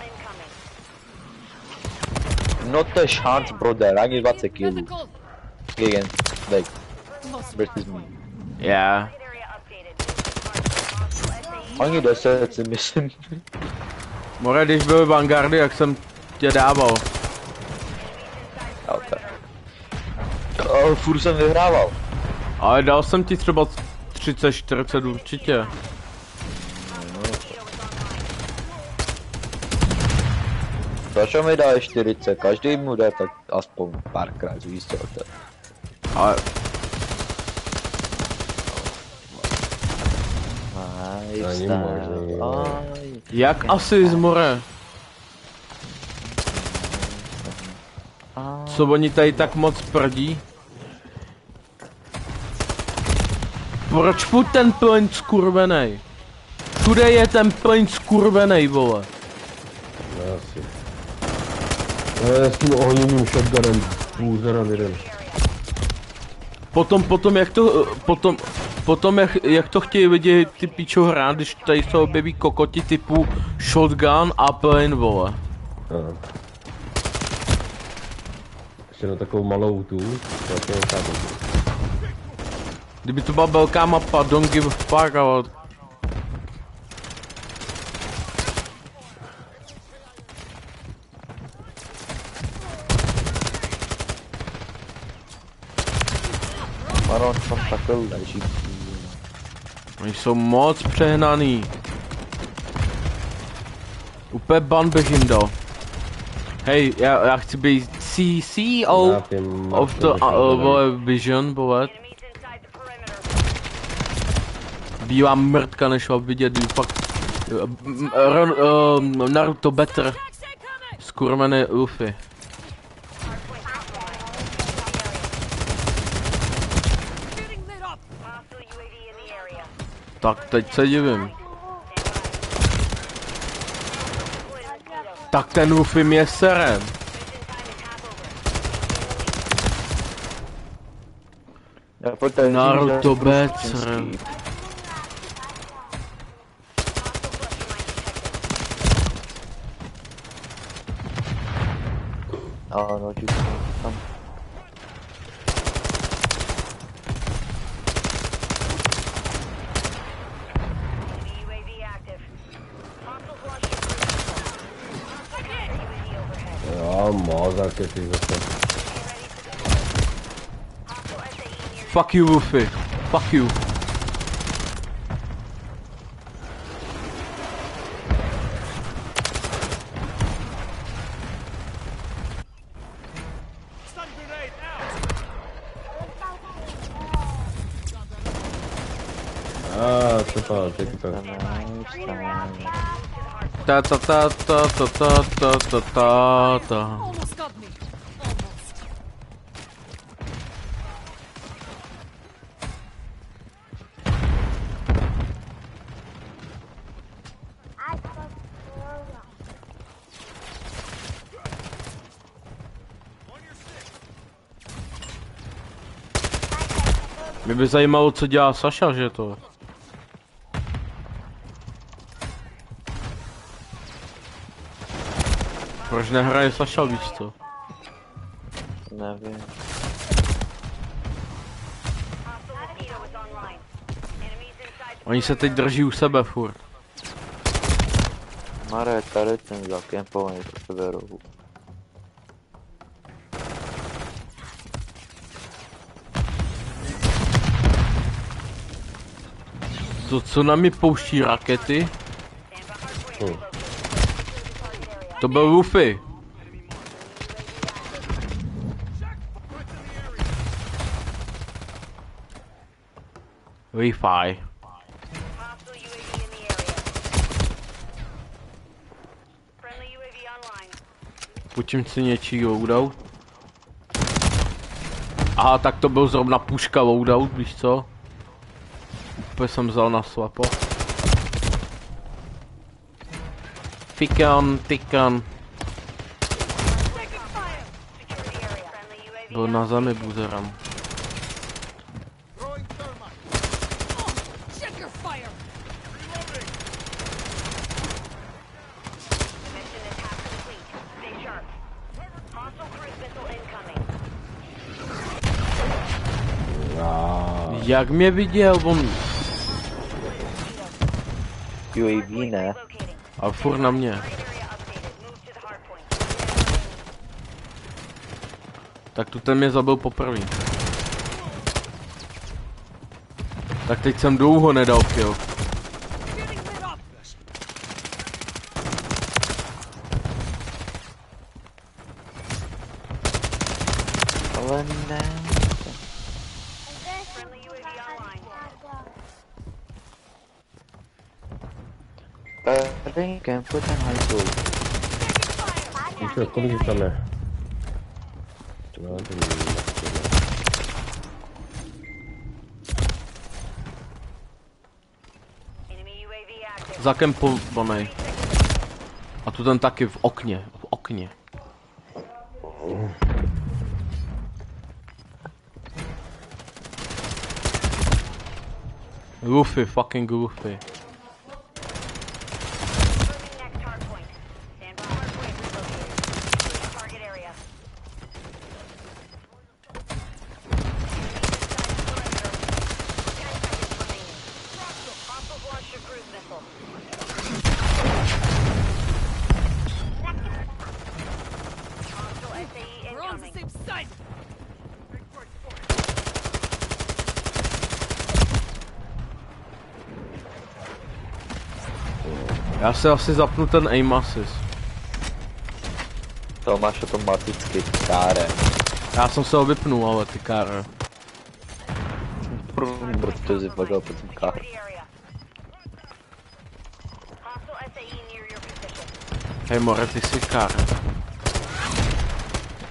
Not a chance, brother, ani 20 kilů. Medical. Gegen, like, Must versus me. Já. Area updated. Ani 10 si myslím. More, když byl Vanguardy, jak jsem tě dával. Okay. Furt jsem vyhrával. Ale dal jsem ti třeba 30-40 určitě. Proč mi dá 40? Každý mu dá tak aspoň párkrát, víš co to. Ale Není možný. jak asi z more? Co oni tady tak moc prdí? Proč furt ten plyn skurvenej? Všude je ten plyn skurvenej, vole. Asi. Ale s tím ohněným shotgunem, půzera lidem. Potom jak to chtějí lidi ty píčo hrát, když tady se objeví kokoti typu shotgun a plyn, vole. Aha. Ještě na takovou malou tu, tak je chápu. Kdyby to byla velká mapa, don't give a fuck, ale... Maron tam takhle leží. Oni jsou moc přehnaný. Úplně ban bych jim dal. Hej, já chci být CEO of the vole, Vision, vole. Enemies inside the perimeter. Bílá mrtka nešla vidět, fakt. Naruto better. Skurvené Luffy. Getting lit up. Hostile UAV in the area. Tak teď se divím. Tak ten Luffy mě serem. Já poté Naruto better. Ano, tam. UAV active. Hostiles launching UAV overhead. Jo, mozak je ty zase. Hostile SAE near Fuck you, Luffy. Fuck you. Co to, teď to. Ta ta ta ta ta ta ta ta ta ta. Almost got me. Almost. Mě by zajímalo, co dělá Saša, že to? Proč nehraje Saša, víš co? Nevím. hostile mosquito is online. Enemies inside the Oni se teď drží u sebe furt. Mare, tady ten zakempovaný do sebe rohu. To co na mě pouští rakety? To byl Luffy. Wi-Fi. Hostile UAV in the area. Friendly UAV online. Půjčím si něčí loadout. Aha, tak to byl zrovna puška loadout, víš co? Úplně jsem vzal na slapo. Fikan, tykan. Secure the area. Friendly UAV Byl na zemi buzeram. Check your fire. mission is half complete. Stay sharp. Hostile cruise missile incoming. Jak mě viděl, on... UAV ne. Locating. Ale furt na mě. Target area updated. Move to the hard point. Tak tu ten mě zabil poprvé. Tak teď jsem dlouho nedal kill. Getting lit up. Ale ne. Friendly UAV online. Tady kempu ten hajzl. Víš, kolik jich tam je? To já to nevím. Enemy UAV active. Zakempovaný. A tu ten taky v okně. V okně. Luffy, fucking Luffy. Moving next hard point. Stand by. Hard point relocated. Target area. Hostiles launched a cruise missile. Hostile SAE We're on the incoming. same side. Já se asi zapnu ten aim assist. To máš automaticky káre. Já jsem se ho vypnul, ale ty káre. Protože jsi pagal po tom káre. Secure the area. Hostile SAE near your position. Hej more, ty jsi káre.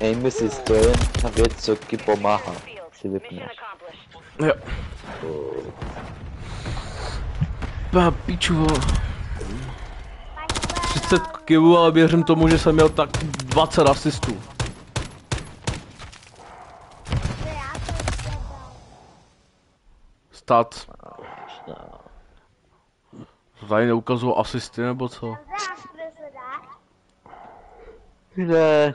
Aim assist, to je jedna věc, co ti pomáhá. Si Mission vypneš. accomplished. Jo. Piču. 30 kg, ale věřím tomu, že jsem měl tak 20 asistů. Stat. To tady neukazují asisty nebo co? Ne.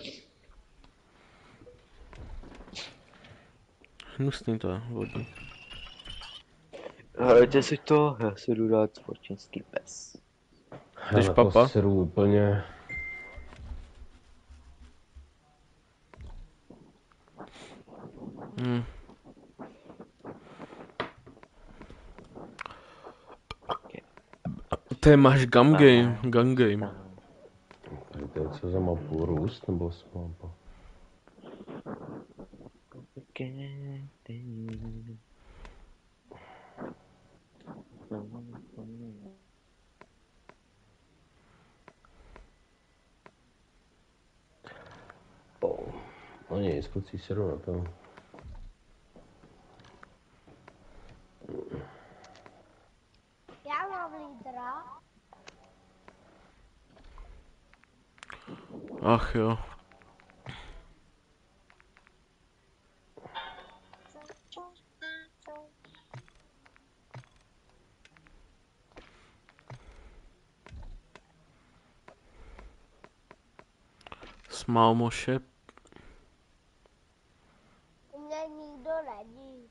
Hnusný to je, vodní. Hrajte si to, já si jdu dát společenský pes. Jdeš, papa? Seru úplně. Ty máš gun game, gun game. Tady to je co za mapu? Růst nebo mapa? No nic, kluci, sedu na to. Já mám lídra. Ach jo. Smalmoše. Mě nikdo není.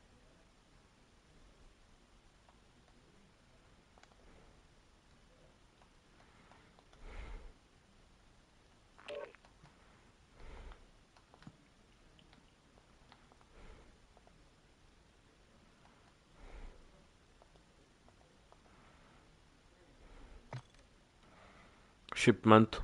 Shipment.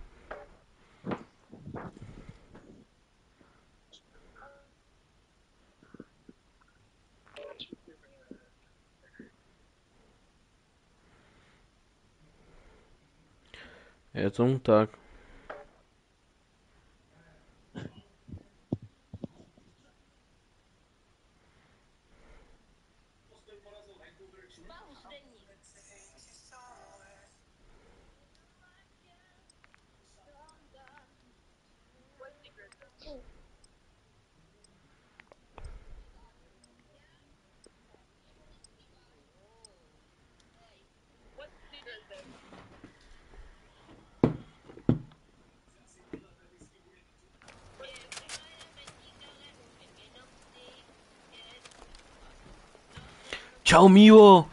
Je tomu tak. Čau Mívo!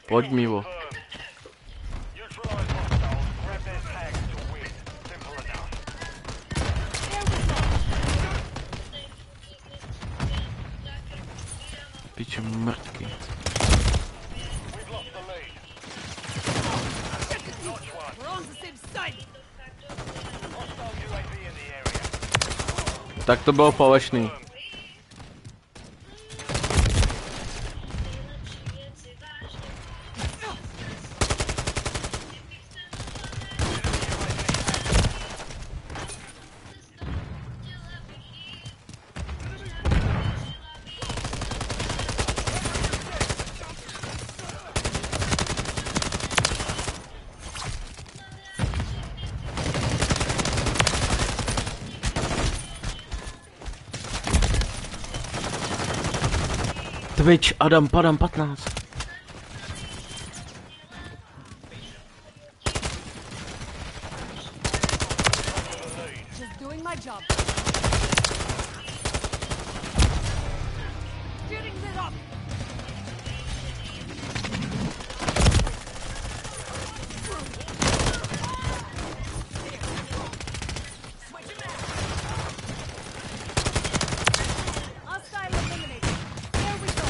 Pojď Mívo. Piče mrtky. We're on the same side. Tak to bylo falešný. Twitch, Adam, padam 15. Just doing my job. Getting lit up. Hostile eliminated. There we go.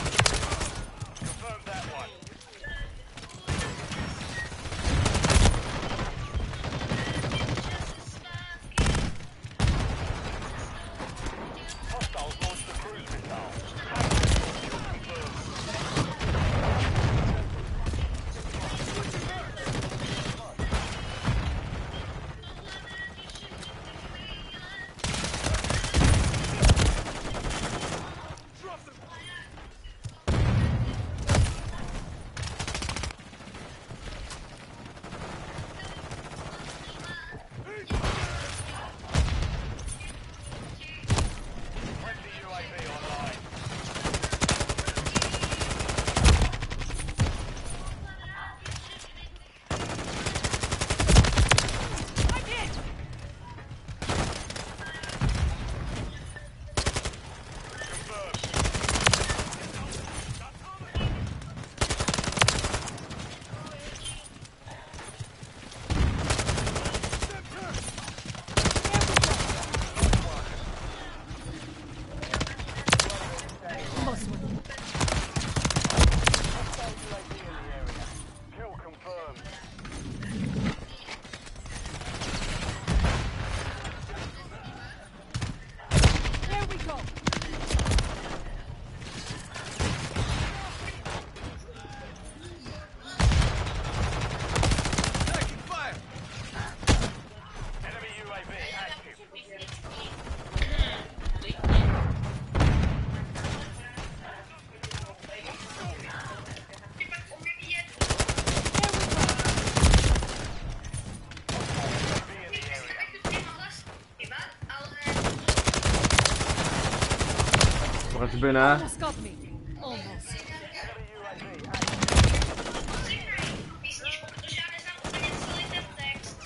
Proč by ne? Almost got me. Almost. Písničku, protože já neznám úplně celý ten text.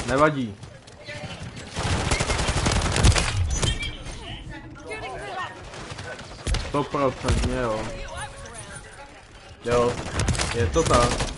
Nevadí. Getting lit up. 100% jo. Jo, je to tak.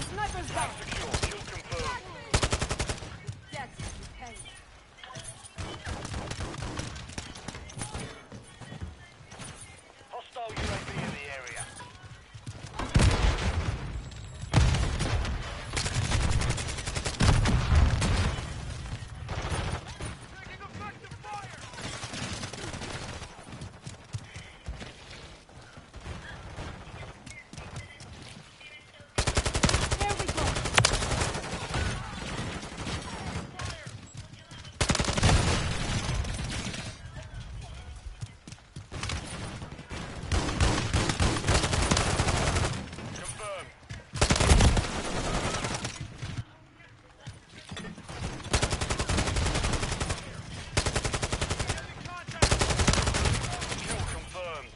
Sniper's down. Yes, okay. Hostile UAV in the area. Taking effective fire! There we go. Confirmed. Kill confirmed.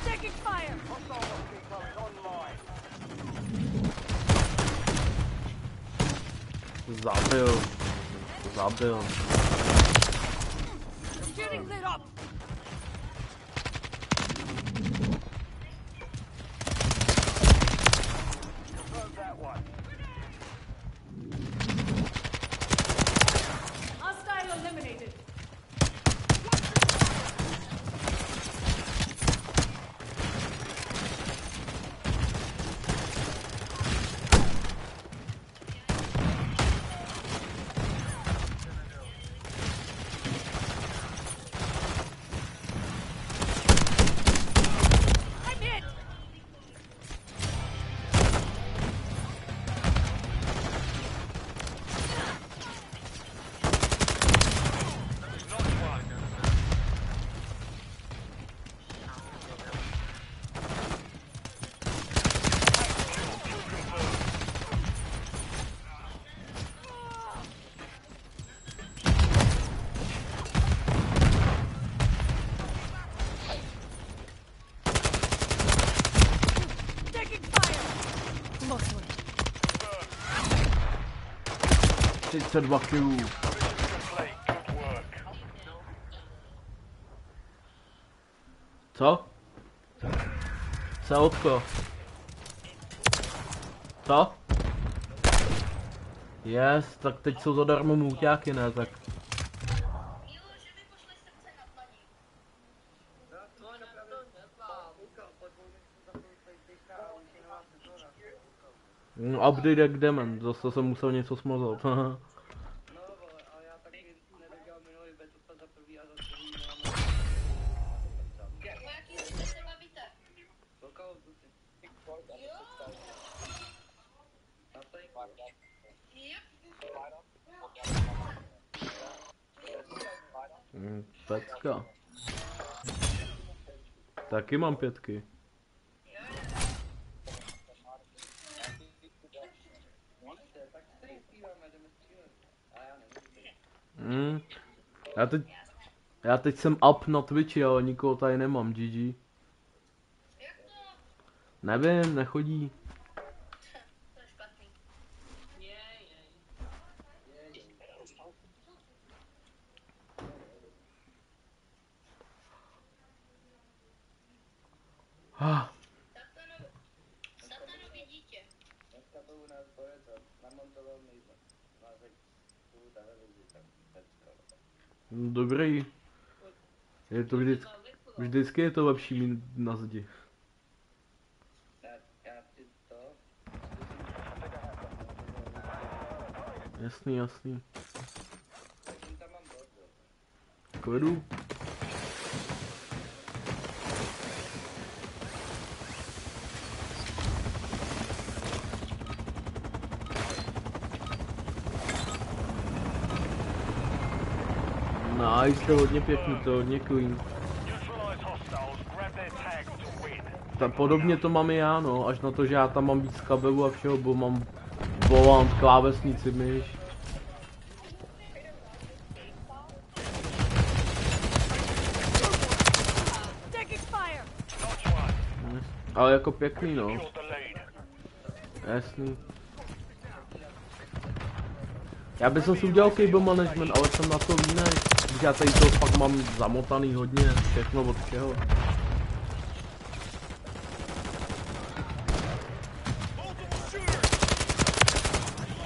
Taking fire. Hostile mosquito is online. Zabil. Zabil. Getting lit up. Confirmed that one. Hostile eliminated. I'm hit. Not one. Kill confirmed. Taking fire. Close one. 32 kilů. Mission complete. Good work. Co? Celotko. Co? Yes, tak teď jsou zadarmo můťáky, ne, tak. Update jak demon, zase jsem musel něco smazat. Pecka. Taky mám 5. Já teď jsem up na Twitchi, ale nikoho tady nemám, GG. Nevím, nechodí. Ah. No, dobrý. Je to vždycky je to lepší mít na zdi. Jasný, jasný. Klidu. Nice, to je hodně pěkný, to je hodně clean. Neutralize hostiles. Grab their tags to win. Podobně to mám i já, no, až na to, že já tam mám víc kabelů a všeho, bo mám volant, klávesnici, myš. Taking fire. Notch one. Ale jako pěkný, no, Secured the lead. jasný. Já bych si udělal cable management, ale jsem na to línej, protože já tady to fakt mám zamotaný hodně, všechno od všeho.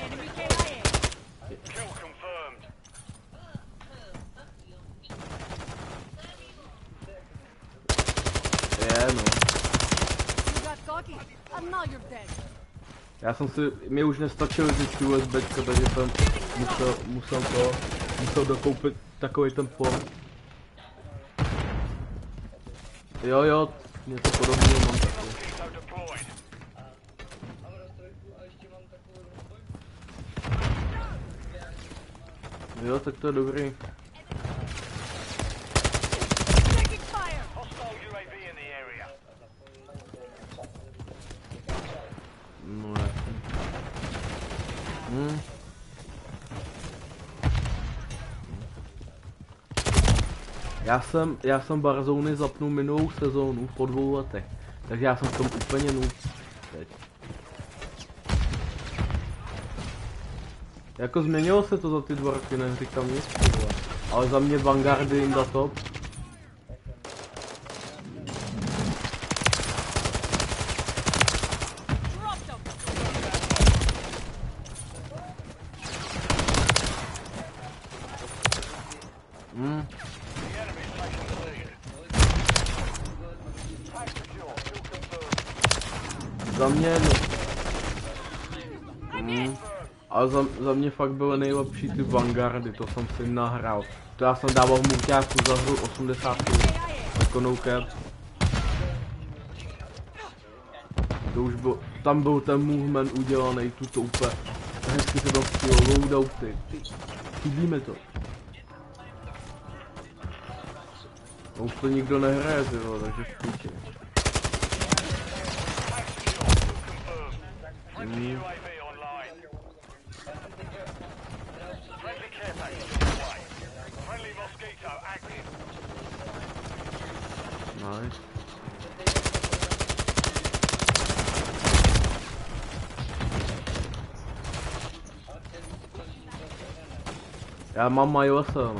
Enemy KIA. Kill confirmed. Je, no. You got cocky, and now you're dead. Já jsem si, mě už nestačily ty USBčka, takže jsem musel dokoupit takový ten port. Jo, něco podobného mám taky. Mosquito deployed. Jo, tak to je dobrý. Taking fire. Hostile UAV in the area. No jasně. Já jsem Warzone zapnul minulou sezónu po 2 letech, takže já jsem v tom úplně noob teď. Jako změnilo se to za ty 2 roky, neříkám nic, ale za mě Vanguardy in the top. Drop them. The enemy's taking the lead. Tag secure. Kill confirmed. Za mě ale za mě fakt byly nejlepší ty Vanguardy, to jsem si nahrál. To já jsem dával mulťáku za hru 80 jako no cap. To už byl, tam byl ten movement udělaný, tuto úplně hezky se to stilo, loadouty. Chybí mi to. A už to nikdo nehraje, ty vole, takže špíči. Friendly UAV online. Friendly care package on the way. Friendly Mosquito active. Nice. Já mám Majose, no.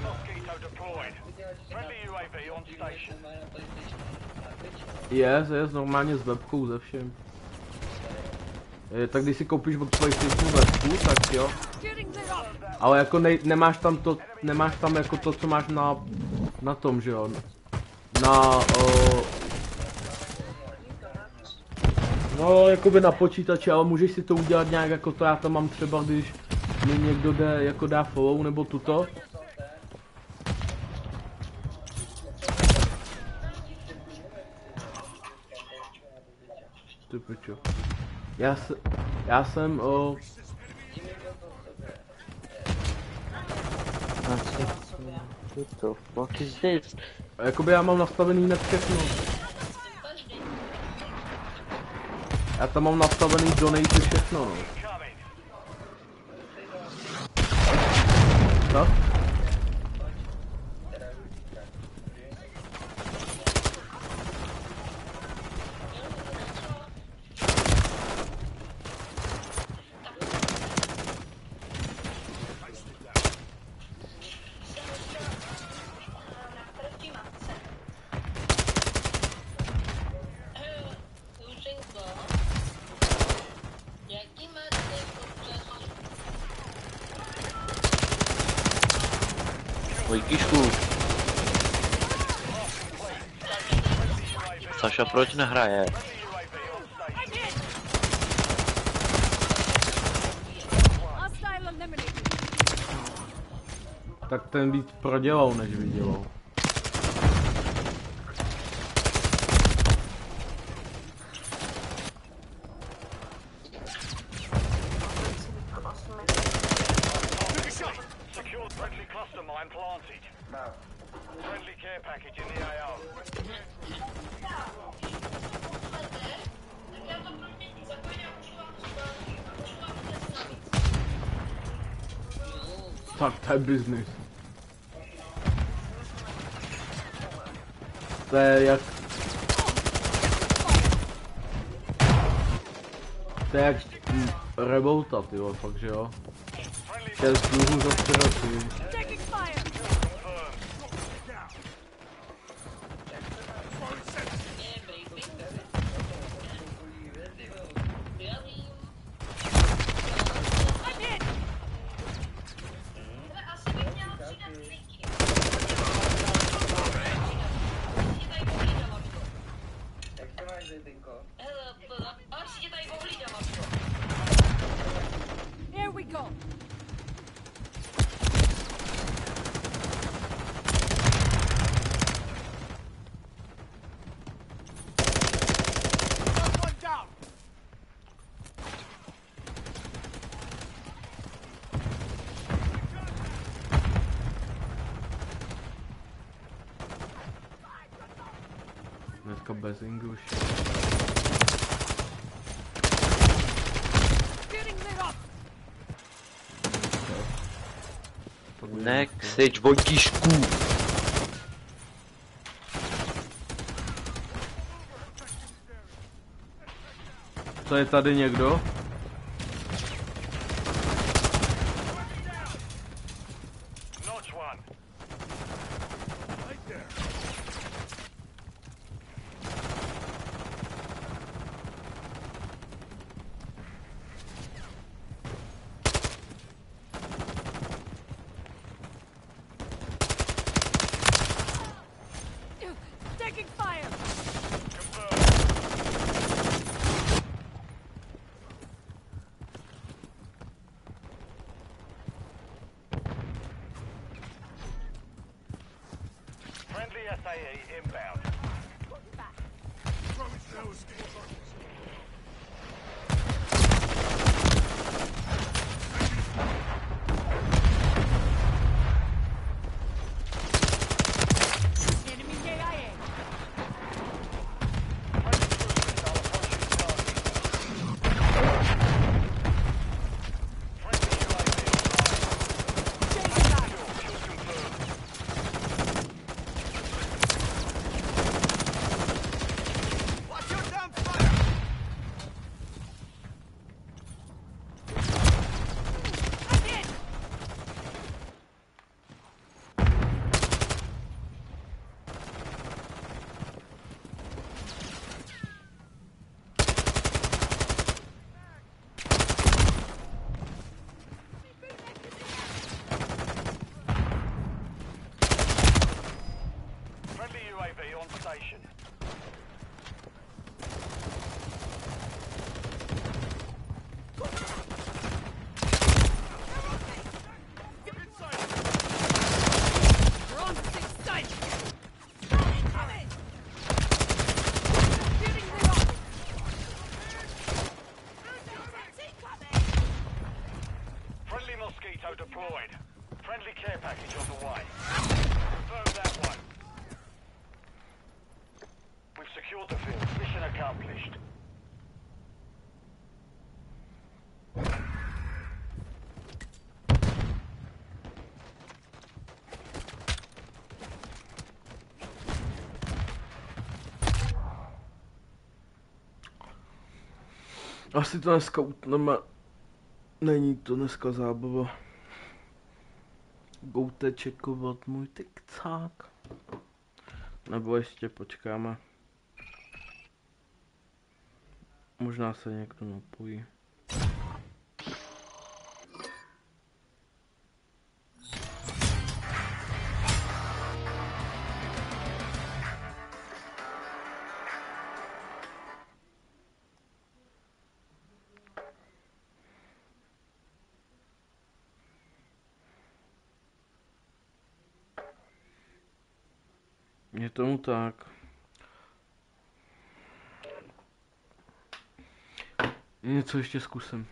Mosquito deployed. Friendly UAV on station. Yes, normálně s webkou ze všem. Tak když si koupíš od PlayStationu webku, tak jo. Getting lit up. Ale jako nemáš tam jako to, co máš na tom, že jo. No, jakoby na počítači, ale můžeš si to udělat nějak jako to, já tam mám třeba, když mi někdo dá follow nebo tuto. Ty pičo. Já jsem What the fuck is this? jakoby já mám nastavený na všechno. Já tam mám nastavený donate všechno, no. Coming. Co? Vojtíšku. Saša, proč nehraje? Hostile eliminated. Tak ten víc prodělal, než vydělal. Secured friendly cluster mine planted. Friendly care package in the AO. Tak to je business. To je jak... To je jak Revolta, tyjo, fakt že jo. 6 dluhů za 3 roky. Taking fire. I'm hit. Here we go. One down. Dneska bez English. Getting lit up. Neksič, Vojtíšku. To je tady někdo? Notch one. Taking fire. Friendly SAE inbound. Enemy KIA. Taking back. Watch your damn fire! I'm hit. Friendly UAV on station. We're on 6 sight. Incoming. Getting lit up. Friendly Mosquito deployed. Friendly care package on the way. Confirm that one. We've secured the field. Mission accomplished. Asi to dneska utneme. Není to dneska zábava. Goute čekovat můj tikcák. Nebo ještě počkáme. Možná se někdo napojí. Je tomu tak. Něco ještě zkusím.